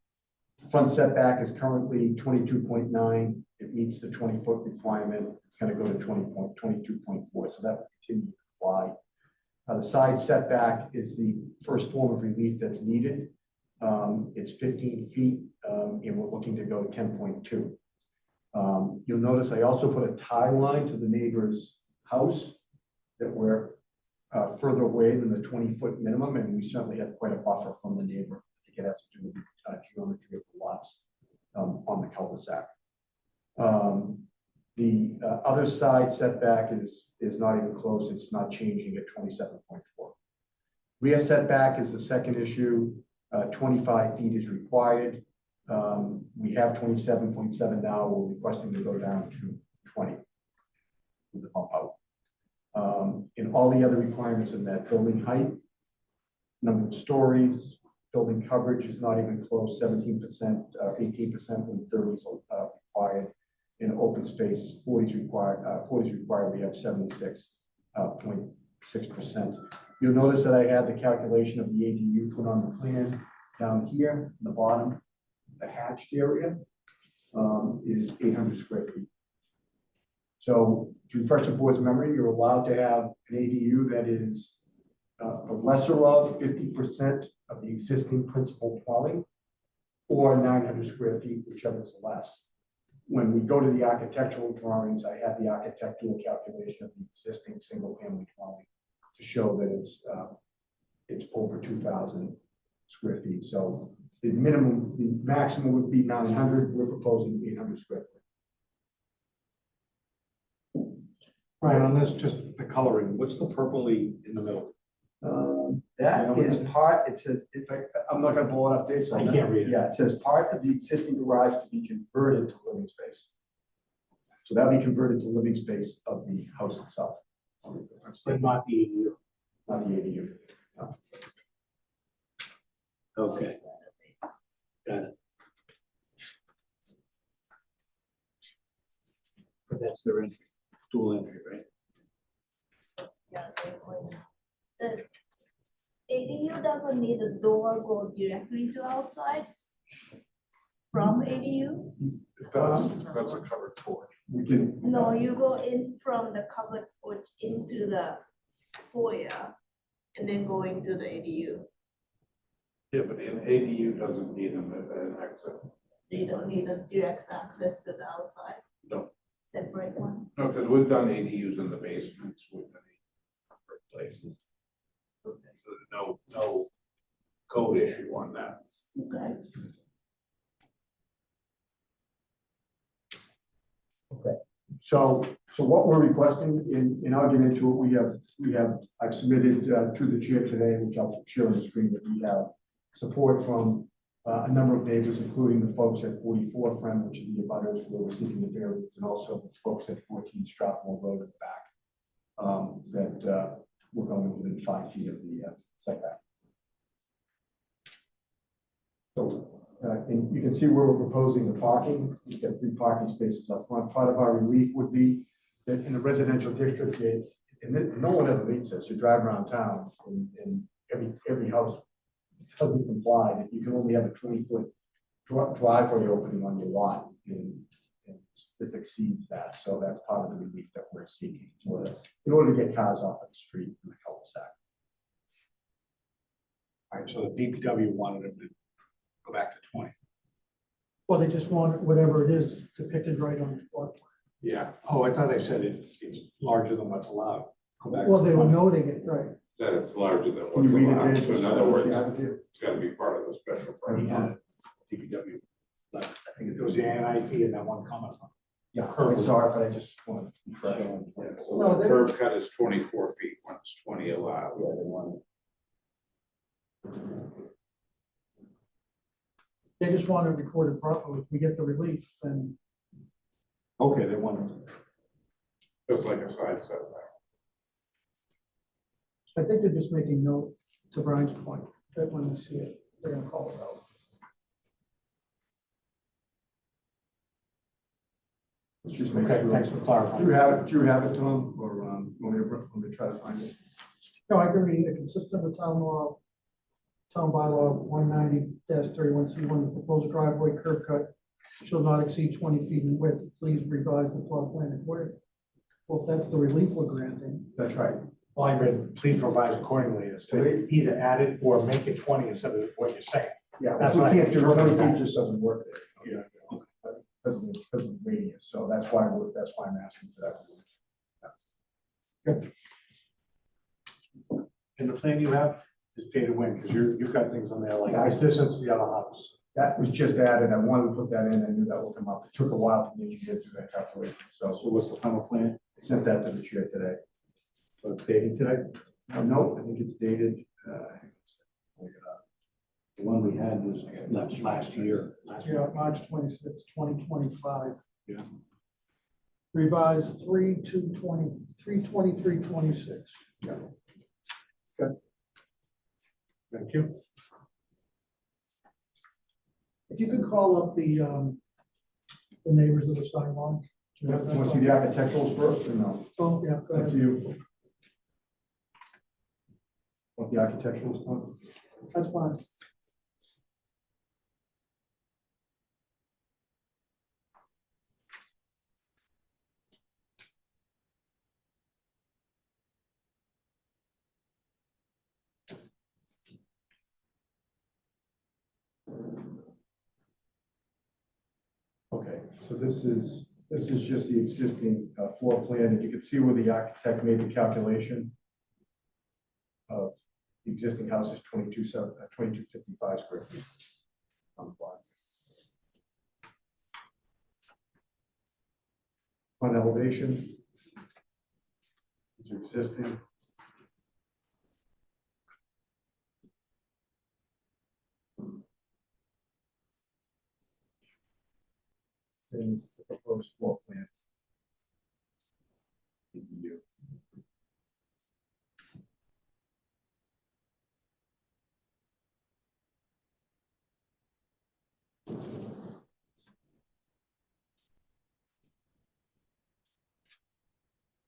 Speaker 4: Front setback is currently 22.9. It meets the 20-foot requirement. It's going to go to 22.4, so that will continue to apply. The side setback is the first form of relief that's needed. It's 15 feet, and we're looking to go 10.2. You'll notice I also put a tie line to the neighbor's house that we're further away than the 20-foot minimum, and we certainly have quite a buffer from the neighbor. I think it has to do with the geometry of the lots on the cul-de-sac. The other side setback is not even close. It's not changing at 27.4. Rear setback is the second issue. 25 feet is required. We have 27.7 now. We're requesting to go down to 20 with the bump out. And all the other requirements in that building height, number of stories, building coverage is not even close, 17%, 18% when 30 is required. In open space, 40 is required. We have 76.6%. You'll notice that I had the calculation of the ADU put on the plan down here, in the bottom. The hatched area is 800 square feet. So to refresh the board's memory, you're allowed to have an ADU that is the lesser of 50% of the existing principal dwelling, or 900 square feet, whichever is less. When we go to the architectural drawings, I have the architectural calculation of the existing single-family dwelling to show that it's over 2,000 square feet. So the maximum would be 900. We're proposing 800 square feet.
Speaker 5: Right, on this, just the coloring, what's the purpley in the middle?
Speaker 4: That is part, it says, I'm not gonna blow it up, Dave. So
Speaker 5: I can't read it.
Speaker 4: Yeah, it says part of the existing garage to be converted to living space. So that'll be converted to living space of the house itself.
Speaker 5: But not the ADU.
Speaker 4: Not the ADU. No.
Speaker 5: Okay. Got it. But that's their entry, dual entry, right?
Speaker 10: The ADU doesn't need a door go directly to outside from ADU?
Speaker 3: That's a covered porch.
Speaker 4: We can.
Speaker 10: No, you go in from the covered porch into the foyer and then go into the ADU.
Speaker 3: Yeah, but an ADU doesn't need an exit.
Speaker 10: You don't need a direct access to the outside.
Speaker 3: No.
Speaker 10: Separate one.
Speaker 3: No, because we've done ADUs in the basements with many places. So there's no code issue on that.
Speaker 10: Okay.
Speaker 4: So what we're requesting, and I'll get into it, I've submitted to the chair today, which I'll share on the screen, that we have support from a number of neighbors, including the folks at 44 Friend, which are the abutters where we're seeking the variance, and also folks at 14 Strathmore Road in the back. that we're going within 5 feet of the setback. So, and you can see where we're proposing the parking. We've got 3 parking spaces up front. Part of our relief would be that in a residential district, and no one ever meets this, you drive around town and every house doesn't comply, that you can only have a 20-foot driveway opening on your lot, and this exceeds that. So that's part of the relief that we're seeking in order to get cars off of the street in the cul-de-sac.
Speaker 5: All right, so the DPW wanted him to go back to 20.
Speaker 1: Well, they just want whatever it is depicted right on the plot.
Speaker 5: Yeah. Oh, I thought they said it's larger than what's allowed. Go back
Speaker 1: Well,
Speaker 5: to
Speaker 1: they were
Speaker 5: 20.
Speaker 1: noting it, right.
Speaker 3: That it's larger than
Speaker 4: Can you
Speaker 3: what's
Speaker 4: read it,
Speaker 3: allowed.
Speaker 4: Dave?
Speaker 3: So in other words,
Speaker 4: Yeah, I did.
Speaker 3: it's gotta be part of the special
Speaker 5: He
Speaker 3: permit.
Speaker 5: had DPW. I think it was the ANI fee and that one comment.
Speaker 4: Yeah, I saw it, but I just wanted to be fresh.
Speaker 3: Yeah, so
Speaker 1: No,
Speaker 3: the
Speaker 1: they-
Speaker 3: curb cut is 24 feet when it's 20 allowed.
Speaker 2: Yeah, they want
Speaker 1: They just want to record it properly. If we get the relief, then
Speaker 5: Okay, they wanted.
Speaker 3: Just like a side setback.
Speaker 1: I think they're just making note, to Brian's point, that when they see it, they're gonna call it out.
Speaker 4: Let's just make
Speaker 5: Okay,
Speaker 4: sure.
Speaker 5: thanks for clarifying.
Speaker 4: Do you have it, Tom, or want me to try to find it?
Speaker 1: No, I can read it, consistent with town law, town bylaw 190-31C1, the proposed driveway curb cut shall not exceed 20 feet in width. Please revise the plot plan accordingly. Well, if that's the relief we're granting,
Speaker 4: That's right.
Speaker 5: Well, I read, please revise accordingly as to either add it or make it 20 instead of what you're saying.
Speaker 4: Yeah,
Speaker 5: That's
Speaker 4: we
Speaker 5: what I
Speaker 4: can't do 20
Speaker 5: interpreted that.
Speaker 4: feet, just doesn't work there.
Speaker 5: Yeah.
Speaker 4: Because of the radius, so that's why I'm asking for that.
Speaker 5: And the plan you have is dated when? Because you've got things on there like
Speaker 4: Yeah, I-
Speaker 5: this distance to the other house.
Speaker 4: That was just added. I wanted to put that in. I knew that would come up. It took a while for the engineer to do that calculation.
Speaker 5: So
Speaker 4: So
Speaker 5: what's the final plan?
Speaker 4: I sent that to the chair today.
Speaker 5: So it's dated today?
Speaker 4: No, I think it's dated. Look it up.
Speaker 5: The one we had was last year.
Speaker 1: yeah, March 26, 2025.
Speaker 5: Yeah.
Speaker 1: Revised 3/2/20, 3/23/26.
Speaker 4: Yeah.
Speaker 5: Thank you.
Speaker 1: If you could call up the neighbors of the sidewalk.
Speaker 4: You want to see the architecturals first or no?
Speaker 1: Oh, yeah, go
Speaker 4: Up to
Speaker 1: ahead.
Speaker 4: you. Want the architecturals done?
Speaker 1: That's fine.
Speaker 4: Okay, so this is just the existing floor plan, and you can see where the architect made the calculation of the existing house is 2255 square feet on the plot. Front elevation is existing. And this is a proposed floor plan. ADU.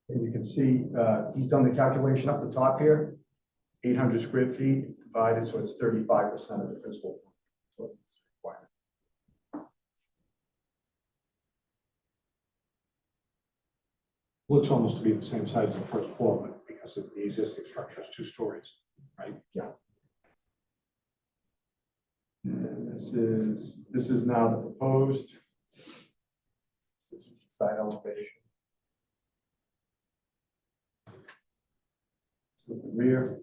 Speaker 4: And you can see, he's done the calculation up the top here, 800 square feet divided, so it's 35% of the principal. So it's required.
Speaker 5: Looks almost to be the same size as the first floor, but because of the existing structure is 2 stories, right?
Speaker 4: And this is now the proposed. This is the side elevation. This is the rear.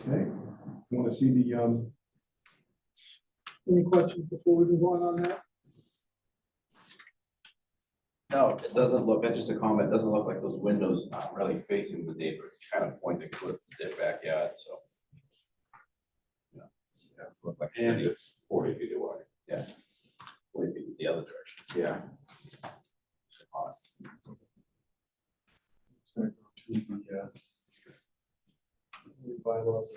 Speaker 4: Okay, you want to see the
Speaker 1: Any questions before we move on that?
Speaker 2: No, it doesn't look, that's just a comment, it doesn't look like those windows are really facing the neighbor, it's kind of pointing towards their backyard, so. Yeah, it's look like.
Speaker 3: And it's 40 feet away.
Speaker 2: Yeah. 40 feet the other direction.
Speaker 3: Yeah.
Speaker 4: To the, bylaws.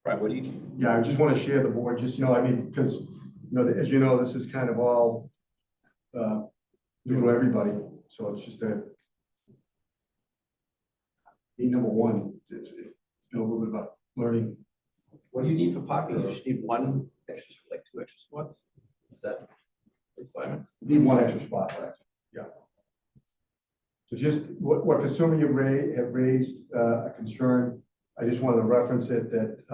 Speaker 2: Right, what do you?
Speaker 4: Yeah, I just want to share the board, just, I mean, because, as you know, this is kind of all new to everybody, so it's just number one, it's been a little bit about learning.
Speaker 2: What do you need for parking? You just need one extra, like 2 extra spots? Is that requirement?
Speaker 4: Need one extra spot, right? Yeah. So just what consumer you have raised a concern, I just wanted to reference it that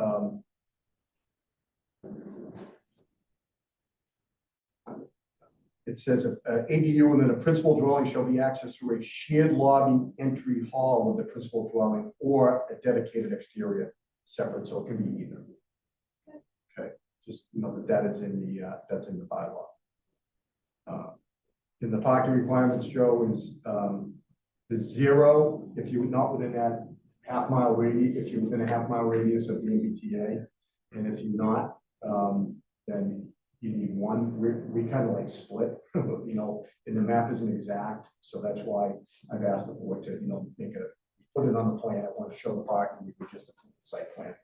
Speaker 4: it says ADU within a principal dwelling shall be accessed through a shared lobby entry hall with the principal dwelling or a dedicated exterior separate, so it can be either. Okay, just that is in the that's in the bylaw. In the parking requirements, Joe, is the 0 if you're not within that half-mile radius, if you're within a half-mile radius of the MBTA, and if you're not, then you need 1. We kind of like split, and the map isn't exact, so that's why I've asked the board to, put it on the plan. I want to show the parking, we would just approve the site plan,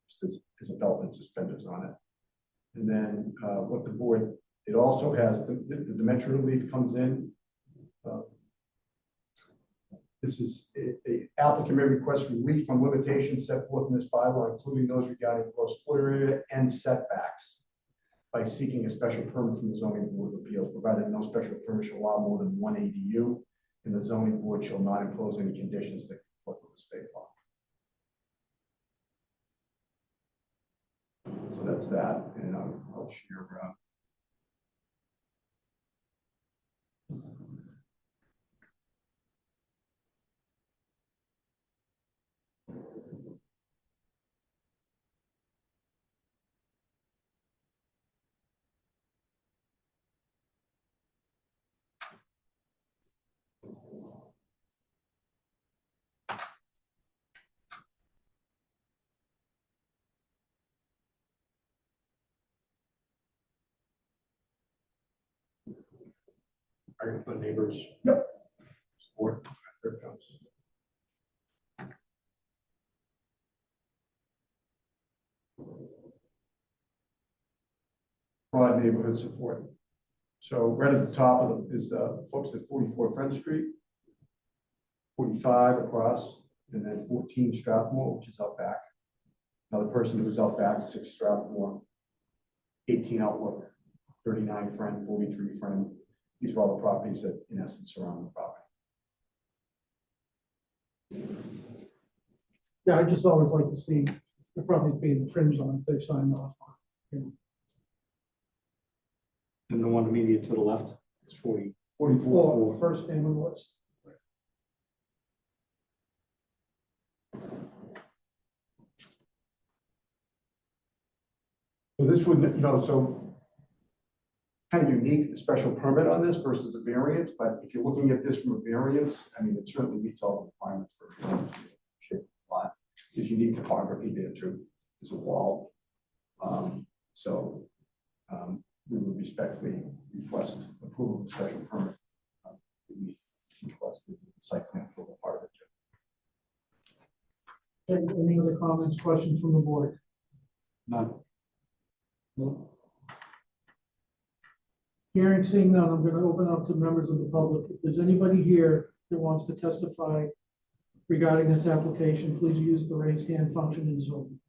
Speaker 4: just as a belt and suspenders on it. And then what the board, it also has, the dimensional relief comes in. This is a applicant may request relief from limitations set forth in this bylaw, including those regarding gross floor area and setbacks, by seeking a special permit from the zoning board of appeals, provided no special permit shall allow more than 1 ADU, and the zoning board shall not impose any conditions that conflict with the state law. So that's that, and I'll share.
Speaker 3: Are you the neighbors?
Speaker 4: Yep.
Speaker 3: Support. There it comes.
Speaker 4: Broad neighborhood support. So right at the top of is folks at 44 Friend Street, 45 across, and then 14 Strathmore, which is out back. Another person who's out back, 6 Strathmore, 18 Outlook, 39 Friend, 43 Friend. These are all the properties that, in essence, surround the property.
Speaker 1: Yeah, I just always like to see the properties being infringed on if they've signed off on.
Speaker 5: And the one immediate to the left is 44.
Speaker 1: 44, first name on the list.
Speaker 4: So this would, so kind of unique, the special permit on this versus a variance, but if you're looking at this from a variance, I mean, it certainly meets all the requirements for a shaped lot. There's unique topography there too. There's a wall. We would respectfully request approval of the special permit. We requested the site plan approval part of it too.
Speaker 1: Any other comments, questions from the board?
Speaker 4: None.
Speaker 1: No. Hearing, seeing none, I'm going to open up to members of the public. If there's anybody here that wants to testify regarding this application, please use the raise hand function in Zoom.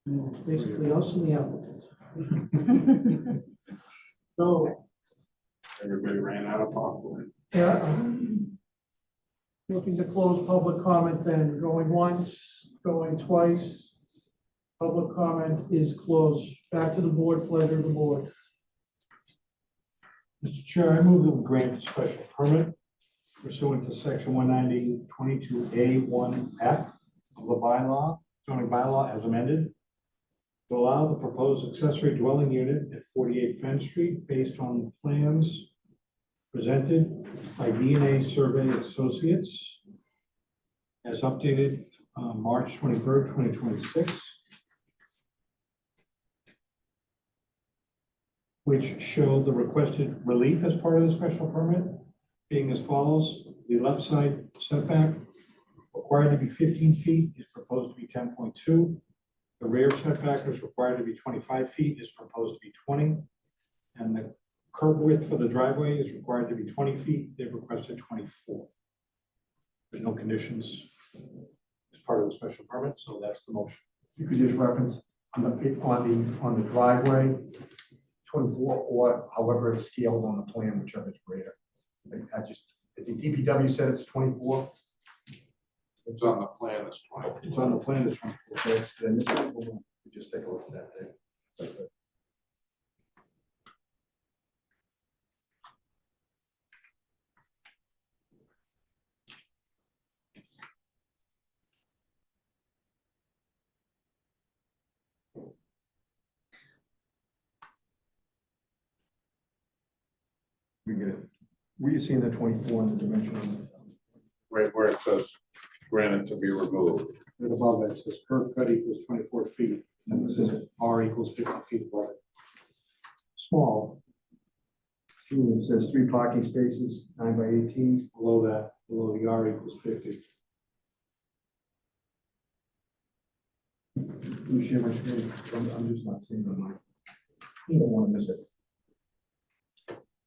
Speaker 1: And it's basically us and the applicant. So,
Speaker 3: Everybody ran out of popcorn.
Speaker 1: yeah, Looking to close public comment then, going once, going twice. Public comment is closed. Back to the board, pleasure of the board.
Speaker 5: Mr. Chair, I move that we grant a special permit pursuant to section 190-22A1F of the bylaw, zoning bylaw as amended, to allow the proposed accessory dwelling unit at 48 Fenn Street based on the plans presented by DNA Survey Associates as updated March 23rd, 2026, which showed the requested relief as part of the special permit being as follows. The left side setback required to be 15 feet is proposed to be 10.2. The rear setback is required to be 25 feet is proposed to be 20. And the curb width for the driveway is required to be 20 feet. They've requested 24. There's no conditions as part of the special permit, so that's the motion.
Speaker 4: You could just reference on the driveway, 24, or however it's scaled on the plan, whichever is greater. The DPW said it's 24.
Speaker 3: It's on the plan, it's 20.
Speaker 5: It's on the plan, it's 24.
Speaker 4: Yes, then this, we'll just take a look at that thing. We get it. Were you seeing the 24 in the dimension?
Speaker 3: Right where it says granted to be removed.
Speaker 5: Right above it says curb cut equals 24 feet, and this is R equals 50 feet above it. Small,
Speaker 4: It says 3 parking spaces, 9 by 18.
Speaker 5: below that, below the R equals 50.
Speaker 4: Let me share my screen. I'm just not seeing it on mine. You don't want to miss it.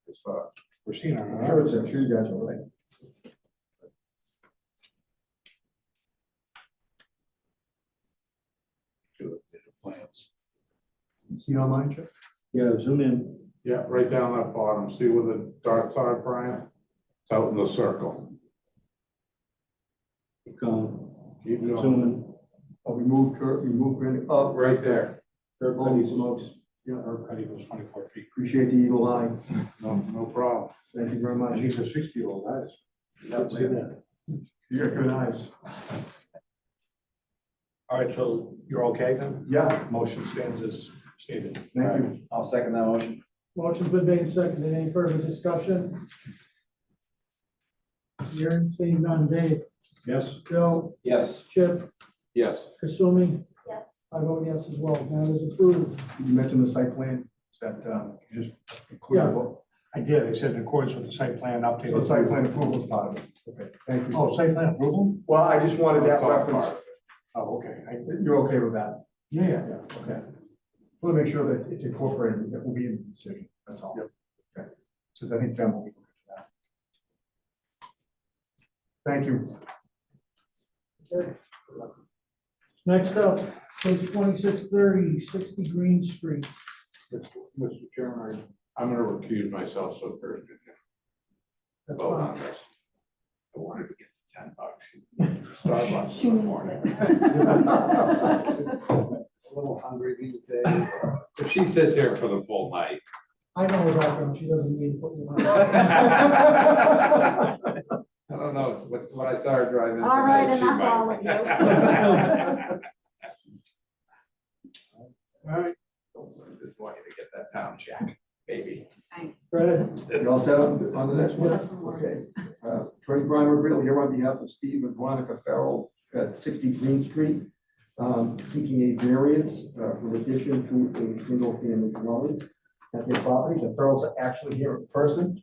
Speaker 5: It's, we're seeing it on
Speaker 4: I'm
Speaker 5: our.
Speaker 4: sure it's, I'm sure you guys are right.
Speaker 3: Plans.
Speaker 4: You see it on mine, Chip?
Speaker 5: Yeah, zoom in.
Speaker 3: Yeah, right down that bottom. See where the darts are, Brian? It's out in the circle.
Speaker 5: Keep going.
Speaker 3: Keep going.
Speaker 5: Zoom in.
Speaker 4: Oh, we moved granite up.
Speaker 3: Right there.
Speaker 5: Curb cut
Speaker 4: Holy
Speaker 5: equals,
Speaker 4: smokes. Yeah,
Speaker 5: curb cut equals 24 feet.
Speaker 4: appreciate the eagle eye.
Speaker 3: No problem.
Speaker 4: Thank you very
Speaker 5: And
Speaker 4: much.
Speaker 5: these are 60-year-old guys.
Speaker 3: Yep.
Speaker 5: See that?
Speaker 4: You got good eyes.
Speaker 5: All right, so you're okay then?
Speaker 4: Yeah,
Speaker 5: Motion stands as stated.
Speaker 4: thank you.
Speaker 2: I'll second that motion.
Speaker 1: Motion's been made and seconded. Any further discussion? Hearing, seeing none. Dave,
Speaker 5: Yes?
Speaker 1: Bill,
Speaker 2: Yes.
Speaker 1: Chip,
Speaker 3: Yes.
Speaker 1: Kasumi?
Speaker 10: Yes.
Speaker 1: I vote yes as well. Matter is approved.
Speaker 4: You mentioned the site plan. Is that, you just include the vote?
Speaker 5: I did. I said in accordance with the site plan update.
Speaker 4: So the site plan approval is part of it. Okay, thank you.
Speaker 5: Oh, site plan approval?
Speaker 4: Well, I just wanted that
Speaker 3: It's all
Speaker 4: reference.
Speaker 3: part of it.
Speaker 5: Oh, okay.
Speaker 4: You're okay with that?
Speaker 5: Yeah, yeah.
Speaker 4: Yeah, okay. Want to make sure that it's incorporated, that will be in the decision, that's all.
Speaker 5: Yep.
Speaker 4: Okay, because I think Jen will be looking for that. Thank you.
Speaker 1: Okay. Next up, case 2630, 60 Green Street.
Speaker 3: Mr. Chairman, I'm gonna recuse myself, so Thursday.
Speaker 1: That's
Speaker 3: Vote
Speaker 1: fine.
Speaker 3: on this. I wanted to get $10. Starbucks
Speaker 6: She
Speaker 3: in the
Speaker 6: needs
Speaker 3: morning.
Speaker 6: it.
Speaker 3: A little hungry these days. If she sits here for the full night.
Speaker 1: I know her background. She doesn't need to put me on.
Speaker 3: I don't know, what I saw her drive in.
Speaker 6: All right,
Speaker 3: today, she
Speaker 6: enough,
Speaker 3: might.
Speaker 6: all of you.
Speaker 3: All right. Just want you to get that town check, baby.
Speaker 6: Thanks.
Speaker 1: Fred,
Speaker 4: You all set on the next one?
Speaker 6: Yes.
Speaker 4: Okay. Attorney Brian Real here on behalf of Steve and Veronica Farrell at 60 Green Street, seeking a variance for addition to a single-family dwelling at their property. The Farrells are actually here in person.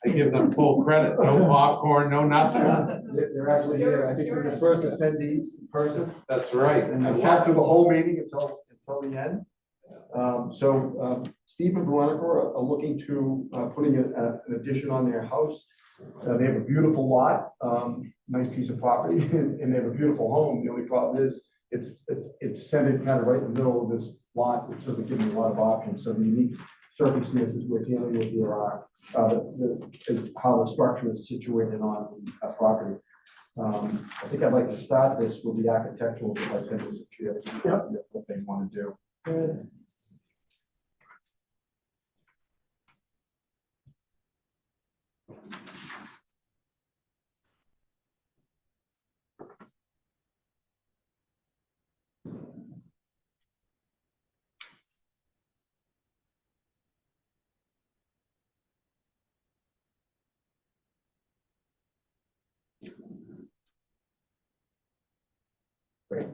Speaker 3: I give them full credit, no popcorn, no nothing.
Speaker 4: They're actually here. I think they're the first attendees in person.
Speaker 3: That's right.
Speaker 4: And they sat through the whole meeting until the end. Steve and Veronica are looking to putting an addition on their house. They have a beautiful lot, nice piece of property, and they have a beautiful home. The only problem is it's centered kind of right in the middle of this lot, which doesn't give them a lot of options. So the unique circumstances we're dealing with here are how the structure is situated on the property. I think I'd like to start this with the architectural, if I can, Mr. Chair, what they want to do.
Speaker 1: Good.
Speaker 4: Great.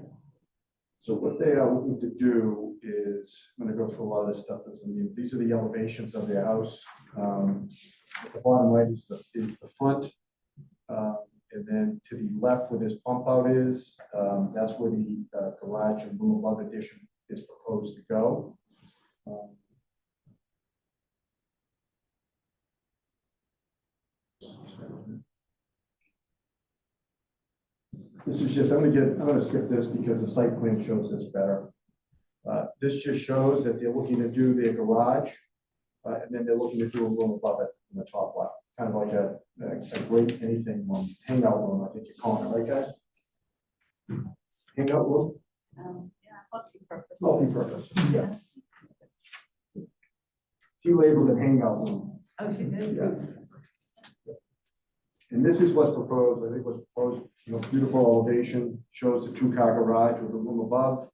Speaker 4: So what they are looking to do is, I'm gonna go through a lot of this stuff that's gonna be, these are the elevations of their house. At the bottom right is the front. And then to the left where this pump out is, that's where the garage and room above addition is proposed to go. This is just, I'm gonna skip this because the site plan shows this better. This just shows that they're looking to do their garage, and then they're looking to do a room above it in the top left, kind of like a great anything room, hangout room, I think you're calling it, right, guys? Hangout room,
Speaker 6: Yeah, multi-purpose.
Speaker 4: multi-purpose, yeah. She labeled it hangout room.
Speaker 6: Oh, she did?
Speaker 4: Yeah. And this is what's proposed, I think what's proposed, beautiful elevation, shows the two-car garage with the room above,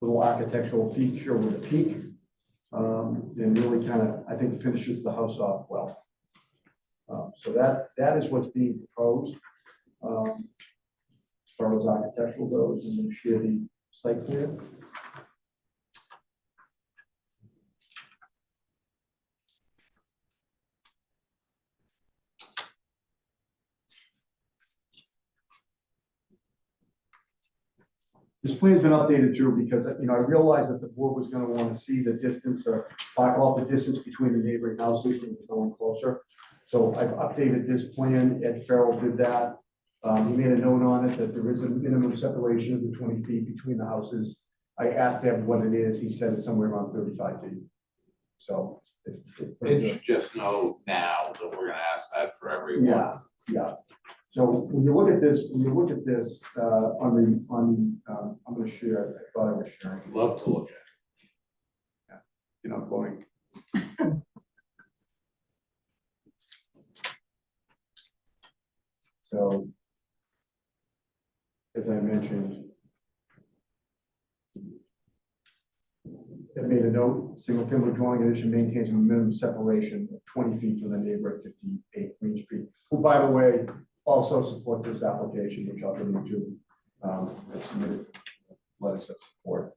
Speaker 4: little architectural feature with a peak, and really kind of, I think, finishes the house off well. So that is what's being proposed. As far as architectural goes, I'm going to share the site plan. This plan's been updated too, because, I realized that the board was gonna wanna see the distance or talk about the distance between the neighboring houses when we're going closer. So I've updated this plan. Ed Farrell did that. He made a note on it that there is a minimum separation of the 20 feet between the houses. I asked him what it is. He said it's somewhere around 35 feet. So it's pretty
Speaker 3: It
Speaker 4: good.
Speaker 3: should just know now that we're gonna ask that for everyone.
Speaker 4: Yeah. So when you look at this, I'm gonna share, I thought I was sharing.
Speaker 3: Love to look at
Speaker 4: Voting. So, as I mentioned, it made a note, single-family dwelling addition maintains a minimum separation of 20 feet from the neighbor at 58 Green Street, who, by the way, also supports this application, which I'll get into. It's submitted letters of support.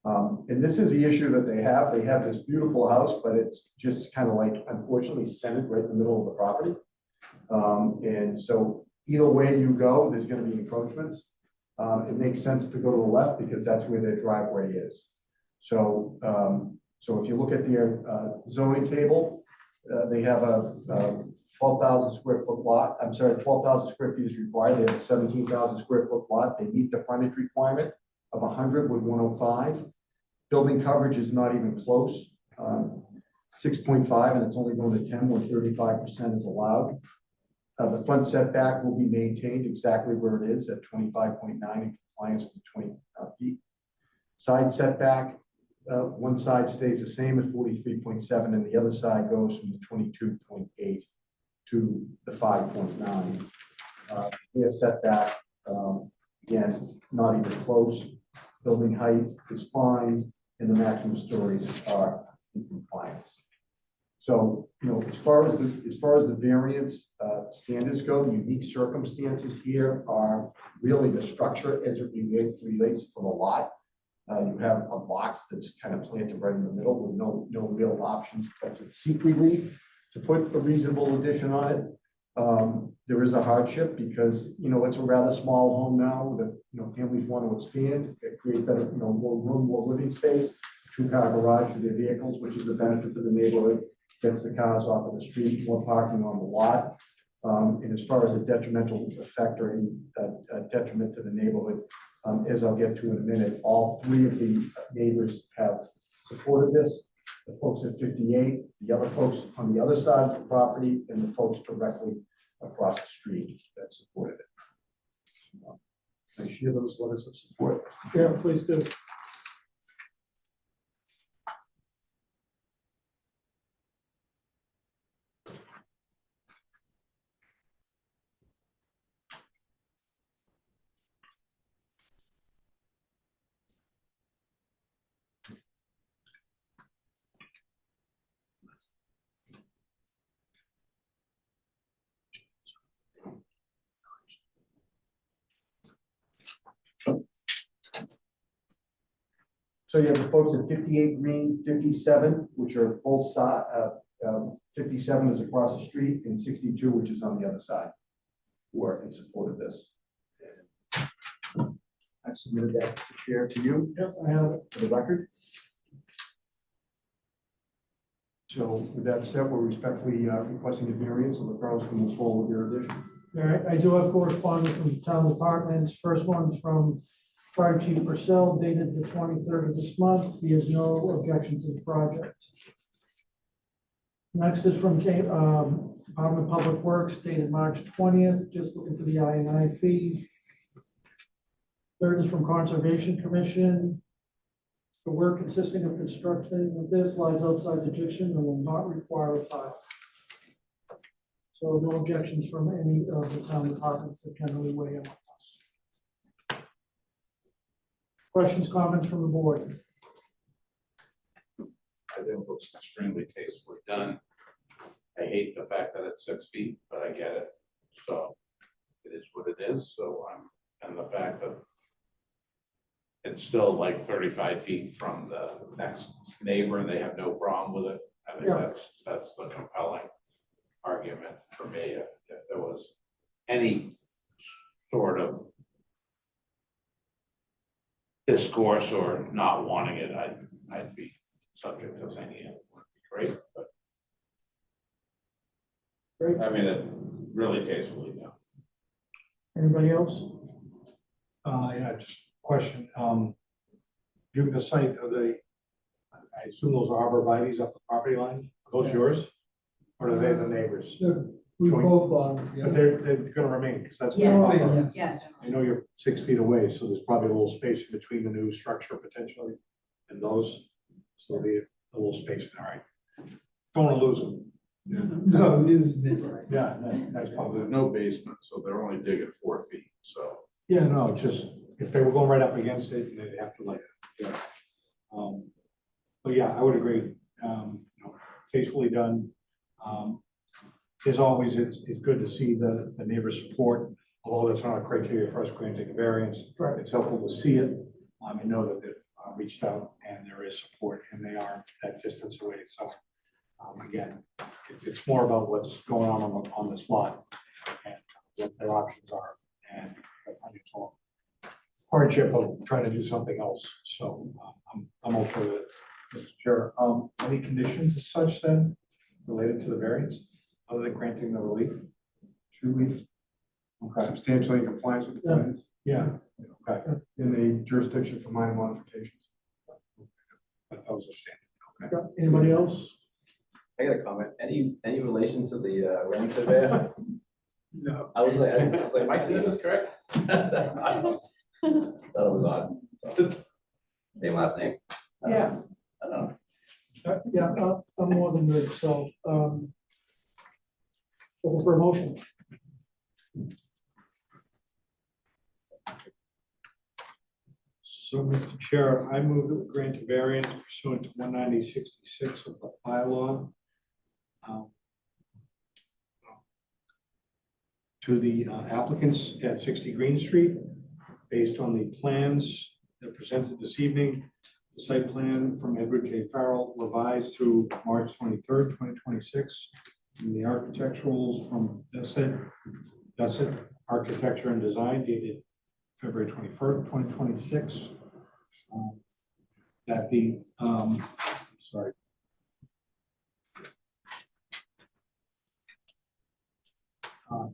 Speaker 4: And this is the issue that they have. They have this beautiful house, but it's just kind of like, unfortunately, centered right in the middle of the property. And so either way you go, there's going to be encroachments. It makes sense to go to the left because that's where their driveway is. So, so if you look at their zoning table, they have a 12,000 square foot lot. I'm sorry, 12,000 square feet is required. They have a 17,000 square foot lot. They meet the frontage requirement of 100 with 105. Building coverage is not even close. 6.5, and it's only going to 10 where 35% is allowed. The front setback will be maintained exactly where it is at 25.9 in compliance with 20 feet. Side setback, one side stays the same at 43.7, and the other side goes from the 22.8 to the 5.9. Rear setback, again, not even close. Building height is fine, and the maximum stories are in compliance. So, as far as the variance standards go, the unique circumstances here are really the structure as it relates to the lot. You have a box that's kind of planted right in the middle with no real options but to seek relief to put a reasonable addition on it. There is a hardship because, it's a rather small home now that, families want to expand, create better, more room, more living space, two-car garage for their vehicles, which is a benefit to the neighborhood, gets the cars off of the street, more parking on the lot. And as far as a detrimental effect or any detriment to the neighborhood, as I'll get to in a minute, all three of the neighbors have supported this. The folks at 58, the other folks on the other side of the property, and the folks directly across the street that supported it. I share those letters of support.
Speaker 1: Yeah, please do.
Speaker 4: So you have the folks at 58 Green, 57, which are both side, 57 is across the street, and 62, which is on the other side, who are in support of this. I've submitted that to chair to you.
Speaker 1: Yep, I have it.
Speaker 4: For the record. So with that said, we're respectfully requesting a variance, so the girls can move forward with their addition.
Speaker 1: All right, I do have correspondence from town departments. First one from Fire Chief Purcell dated the 23rd of this month. He has no objection to the project. Next is from Department of Public Works dated March 20th, just looking for the I&I fee. Third is from Conservation Commission. The work consisting of construction of this lies outside the jurisdiction and will not require a file. So no objections from any of the town departments that generally weigh in on us. Questions, comments from the board?
Speaker 3: I think it looks extremely tastefully done. I hate the fact that it's 6 feet, but I get it. So it is what it is. So and the fact that it's still like 35 feet from the next neighbor and they have no problem with it. I think
Speaker 1: Yeah.
Speaker 3: that's the compelling argument for me. If there was any sort of discourse or not wanting it, I'd be subject to thinking it would be great, but
Speaker 1: Great.
Speaker 3: I mean, it really tastefully done.
Speaker 1: Anybody else?
Speaker 5: Yeah, just a question, given the site of I assume those are arborvitae's up the property line, are those yours? Or are they the neighbors?
Speaker 1: We
Speaker 5: Joint.
Speaker 1: both bought them,
Speaker 5: But they're gonna remain, because that's.
Speaker 6: Yes, yes.
Speaker 5: I know you're 6 feet away, so there's probably a little space in between the new structure potentially and those. So there'll be a little space, all right. Don't want to lose them.
Speaker 1: No, news is right.
Speaker 5: Yeah, nice
Speaker 3: Well,
Speaker 5: problem.
Speaker 3: there's no basement, so they're only digging 4 feet, so.
Speaker 5: Yeah, no, just if they were going right up against it, they'd have to like, yeah. But yeah, I would agree, tastefully done. As always, it's good to see the neighbor support, although that's not a criteria for us granting a variance.
Speaker 1: Right.
Speaker 5: It's helpful to see it, and know that they've reached out and there is support and they are that distance away. So again, it's more about what's going on this lot and what their options are and the financial hardship of trying to do something else. So I'm okay with it, Mr. Chair. Any conditions as such then related to the variance, other than granting the relief?
Speaker 4: Relief,
Speaker 5: Okay,
Speaker 4: substantially in compliance with the plans,
Speaker 5: yeah, okay.
Speaker 4: in the jurisdiction for minor modifications.
Speaker 5: That was a standard. Okay.
Speaker 1: Anybody else?
Speaker 2: I got a comment. Any relation to the land surveyor?
Speaker 1: No.
Speaker 2: I was like, am I seeing this correct? That's odd. Thought it was odd. Same last name.
Speaker 1: Yeah.
Speaker 2: I don't know.
Speaker 1: Yeah, I'm more than good, so, looking for a motion.
Speaker 5: So, Mr. Chair, I move that we grant a variance pursuant to 190-66 of the bylaw to the applicants at 60 Green Street, based on the plans that are presented this evening. The site plan from Edward J. Farrell revised through March 23rd, 2026. And the architecturals from Bassett Architecture and Design dated February 21st, 2026. That the, sorry.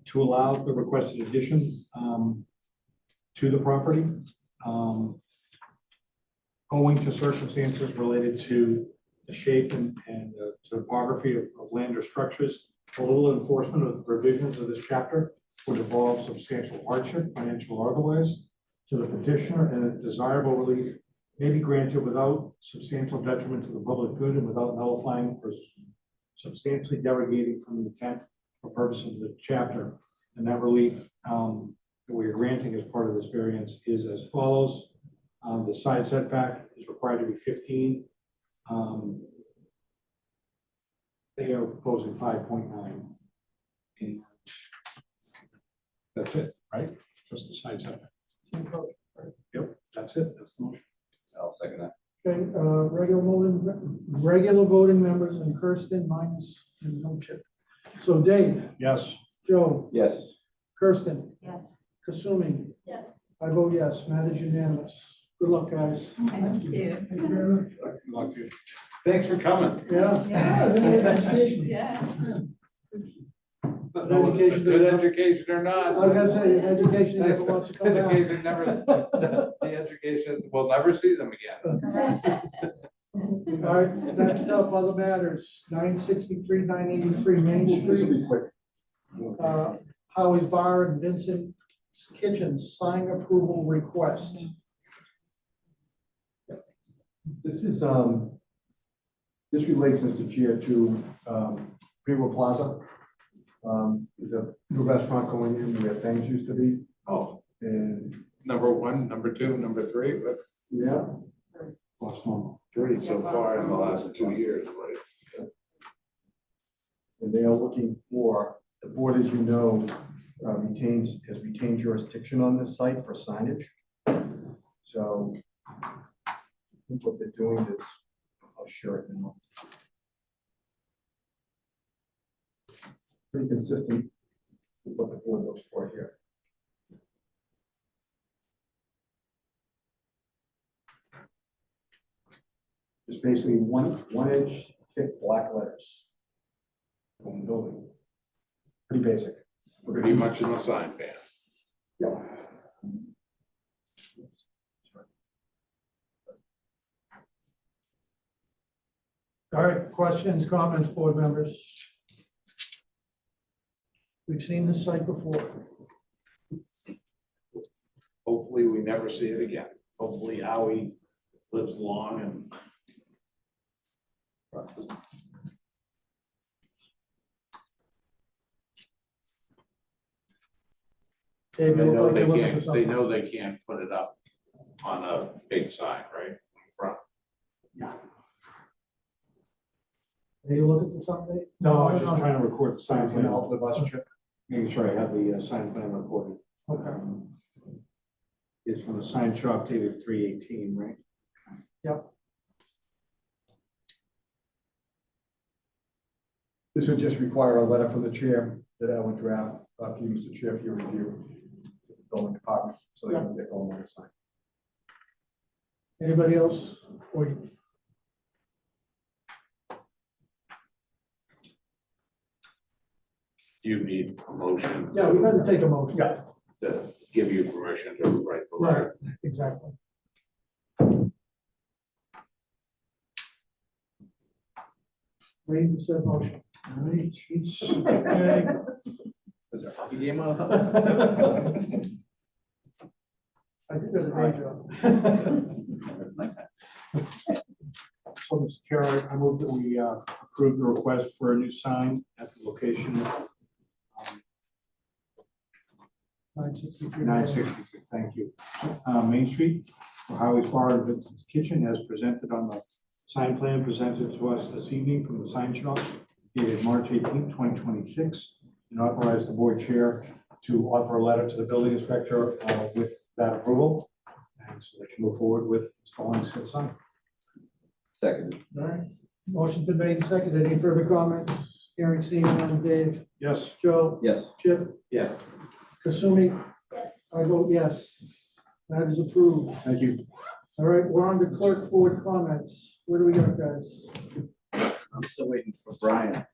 Speaker 5: To allow the requested addition to the property, owing to circumstances related to the shape and the topography of land or structures, a little enforcement of the provisions of this chapter would involve substantial hardship, financial or otherwise, to the petitioner, and that desirable relief may be granted without substantial detriment to the public good and without nullifying or substantially derogating from the intent or purpose of the chapter. And that relief that we are granting as part of this variance is as follows. The side setback is required to be 15. They are proposing 5.9. And that's it, right? Just the side setback. Yep, that's it. That's the motion.
Speaker 2: I'll second that.
Speaker 1: Okay, regular voting members and Kirsten minus and no Chip. So Dave,
Speaker 5: Yes.
Speaker 1: Joe,
Speaker 2: Yes.
Speaker 1: Kirsten,
Speaker 6: Yes.
Speaker 1: Kasumi,
Speaker 10: Yes.
Speaker 1: I vote yes, matter is unanimous. Good luck, guys.
Speaker 6: Thank you.
Speaker 1: Thank you very much.
Speaker 5: Good luck to you.
Speaker 3: Thanks for coming.
Speaker 1: Yeah. Education.
Speaker 6: Yeah.
Speaker 1: Education.
Speaker 3: Good education or
Speaker 1: I
Speaker 3: not.
Speaker 1: was gonna say, education never wants to come back.
Speaker 3: Education never, the education, we'll never see them again.
Speaker 1: All right, next up, other matters, 963, 983 Main
Speaker 4: This will
Speaker 1: Street,
Speaker 4: be quick.
Speaker 1: Howie's Bar and Vincent's Kitchen sign approval request.
Speaker 4: This is, this relates, Mr. Chair, to Primo Plaza. There's a new restaurant going in where things used to be.
Speaker 3: Oh,
Speaker 4: And,
Speaker 3: number one, number two, number three, but
Speaker 4: yeah,
Speaker 5: Lost normal.
Speaker 3: three so far in the last 2 years, right?
Speaker 4: and they are looking for, the board, as you know, has retained jurisdiction on this site for signage. So I think what they're doing is, I'll share it now. Pretty consistent with what the board looks for here. It's basically one inch thick black letters on the building. Pretty basic.
Speaker 3: Pretty much in the sign ban.
Speaker 4: Yeah.
Speaker 1: All right, questions, comments, board members? We've seen this site before.
Speaker 3: Hopefully, we never see it again. Hopefully, Howie lives long and
Speaker 1: Dave,
Speaker 3: they
Speaker 1: you
Speaker 3: know
Speaker 1: look like
Speaker 3: they
Speaker 1: you're looking for
Speaker 3: can't, they
Speaker 1: something.
Speaker 3: know they can't put it up on a big sign, right, in front.
Speaker 1: Are you looking for something?
Speaker 5: No, I was just trying to record the sign
Speaker 4: Signs and
Speaker 5: plan,
Speaker 4: out the bus trip.
Speaker 5: making sure I had the sign plan recorded.
Speaker 1: Okay.
Speaker 5: It's from the sign shop dated 3/18, right?
Speaker 4: This would just require a letter from the chair that I would draft for you, Mr. Chair, for your review. to the Building department, so they can get going on the sign.
Speaker 1: Anybody else? Or
Speaker 3: You need a motion.
Speaker 1: yeah, we got to take a motion.
Speaker 4: Yeah.
Speaker 3: To give you permission to write the letter.
Speaker 1: Exactly. Read the said motion. All right, sheets. Okay.
Speaker 2: Is there a hockey game on or something?
Speaker 1: I did a great job.
Speaker 2: It's like that.
Speaker 5: So, Mr. Chair, I move that we approve the request for a new sign at the location of
Speaker 1: 963.
Speaker 5: 963, thank you. Main Street for Howie's Bar and Vincent's Kitchen as presented on the sign plan presented to us this evening from the sign shop dated March 18, 2026, and authorize the board chair to author a letter to the building inspector with that approval, and so they can move forward with installing said sign.
Speaker 2: Second.
Speaker 1: All right, motion's been made and seconded. Any further comments? Hearing seen none. Dave,
Speaker 5: Yes.
Speaker 1: Joe,
Speaker 2: Yes.
Speaker 1: Chip,
Speaker 3: Yes.
Speaker 1: Kasumi,
Speaker 10: Yes.
Speaker 1: I vote yes. That is approved.
Speaker 5: Thank you.
Speaker 1: All right, we're on to clerk board comments. Where do we go, guys?
Speaker 2: I'm still waiting for Brian.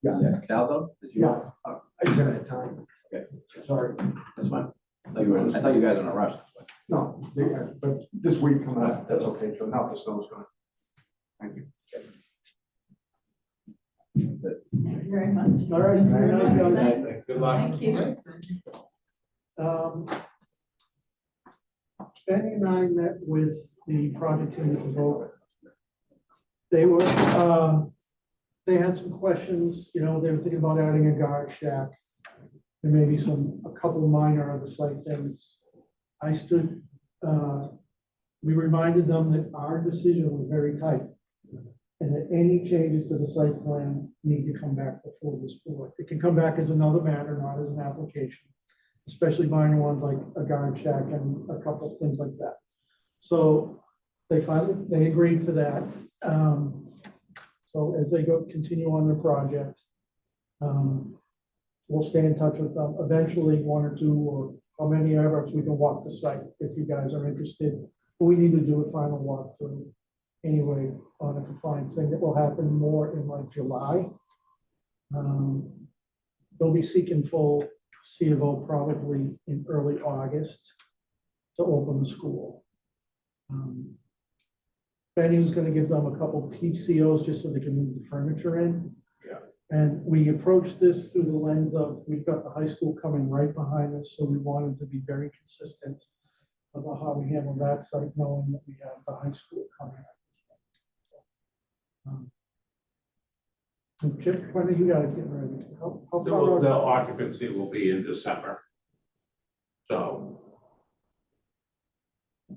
Speaker 4: Yeah.
Speaker 2: Caldo? Did you?
Speaker 4: Yeah, I just haven't had time.
Speaker 2: Okay.
Speaker 4: Sorry.
Speaker 2: That's fine. I thought you guys were in a rush. That's fine.
Speaker 4: No, but this week coming up, that's okay, Joe. Now the snow's gone.
Speaker 5: Thank you.
Speaker 2: That's it.
Speaker 6: Thank you very much.
Speaker 1: All right. Good night, guys.
Speaker 3: Good luck.
Speaker 6: Thank you.
Speaker 1: Benny and I met with the project team at the vote. They had some questions, they were thinking about adding a guard shack. There may be a couple minor other site things. We reminded them that our decision was very tight. And that any changes to the site plan need to come back before this board. It can come back as another matter, not as an application, especially minor ones like a guard shack and a couple of things like that. So they agreed to that. So as they continue on their project, we'll stay in touch with them. Eventually, one or two or how many ever, we can walk the site if you guys are interested. But we need to do a final walkthrough anyway on a compliance thing that will happen more in like July. They'll be seeking full C of O probably in early August to open the school. Benny was going to give them a couple TCOs just so they can move the furniture in.
Speaker 3: Yeah.
Speaker 1: And we approached this through the lens of, we've got the high school coming right behind us, so we wanted to be very consistent about how we handle that site, knowing that we have the high school coming up. Chip, when are you guys getting ready? How far
Speaker 3: The
Speaker 1: are-
Speaker 3: occupancy will be in December. So.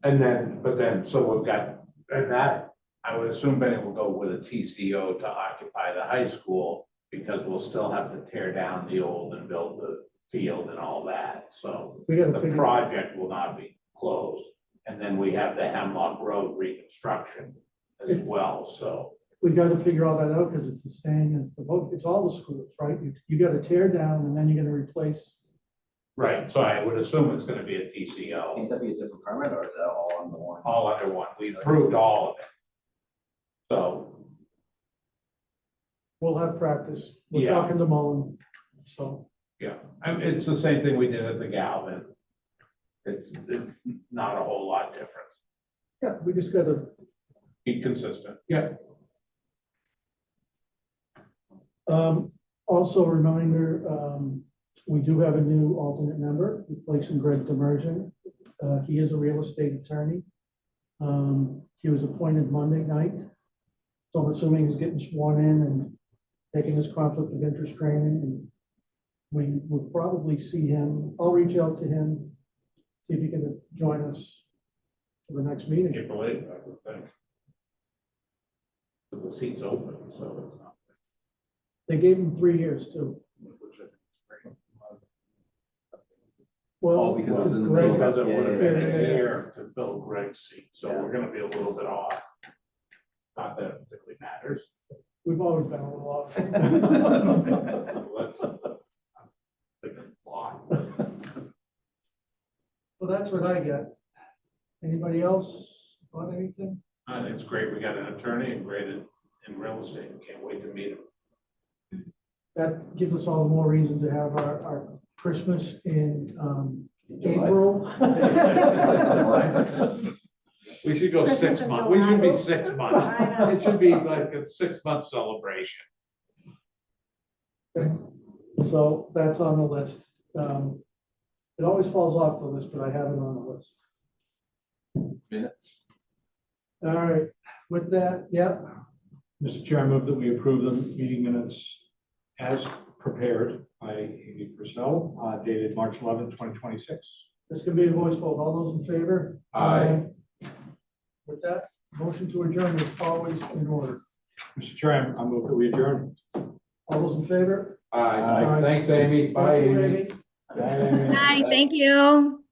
Speaker 3: So we've got, and that, I would assume Benny will go with a TCO to occupy the high school, because we'll still have to tear down the old and build the field and all that, so
Speaker 1: We gotta
Speaker 3: the
Speaker 1: figure,
Speaker 3: project will not be closed. And then we have the Hemlock Road reconstruction as well, so.
Speaker 1: we gotta figure all that out because it's the same as the vote. It's all the schools, right? You gotta tear down and then you're gonna replace.
Speaker 3: Right, so I would assume it's gonna be a
Speaker 2: Can't
Speaker 3: TCO,
Speaker 2: that be a different permit or is that all on the one?
Speaker 3: all under one. We approved all of it. So,
Speaker 1: We'll have practice. We're
Speaker 3: Yeah.
Speaker 1: talking to Mullen, so.
Speaker 3: yeah, it's the same thing we did at the Galvin. It's not a whole lot difference.
Speaker 1: Yeah, we just gotta,
Speaker 3: Be consistent.
Speaker 1: also a reminder, we do have a new alternate member, replacing Greg Demerjen. He is a real estate attorney. He was appointed Monday night. So I'm assuming he's getting sworn in and taking his conflict of interest training, and we will probably see him. I'll reach out to him, see if he can join us for the next meeting.
Speaker 3: April 8th, I would think. But the seat's open, so it's not.
Speaker 1: They gave him 3 years too.
Speaker 3: Which I think is great.
Speaker 1: Well,
Speaker 2: Oh, because it was in the
Speaker 1: Greg-
Speaker 3: Because it would have been
Speaker 1: Yeah, yeah,
Speaker 3: a
Speaker 1: yeah.
Speaker 3: year to fill Greg's seat, so we're gonna be a little bit off. Not that it particularly matters.
Speaker 1: We've always been a little off.
Speaker 3: Let's think of why.
Speaker 1: So that's what I got. Anybody else want anything?
Speaker 3: And it's great, we got an attorney and great in real estate, can't wait to meet him.
Speaker 1: That gives us all the more reason to have our Christmas in
Speaker 2: July.
Speaker 1: April.
Speaker 3: We should go
Speaker 10: Christmas
Speaker 3: 6
Speaker 10: in
Speaker 3: months, we should be
Speaker 10: July.
Speaker 3: 6 months,
Speaker 10: I know.
Speaker 3: it should be like a 6-month celebration.
Speaker 1: So that's on the list. It always falls off the list, but I have it on the list.
Speaker 2: Minutes.
Speaker 1: All right, with that, yeah,
Speaker 5: Mr. Chair, I move that we approve the meeting minutes as prepared by Amy Purcell, dated March 11th, 2026.
Speaker 1: this can be a voice vote. All those in favor?
Speaker 3: Aye.
Speaker 1: With that, motion to adjourn is always in order.
Speaker 5: Mr. Chair, I move that we adjourn.
Speaker 1: All those in favor?
Speaker 3: Aye,
Speaker 1: Aye.
Speaker 3: thanks, Amy, bye,
Speaker 1: Thank you,
Speaker 3: Amy.
Speaker 1: Amy.
Speaker 5: Bye.
Speaker 7: Hi, thank you.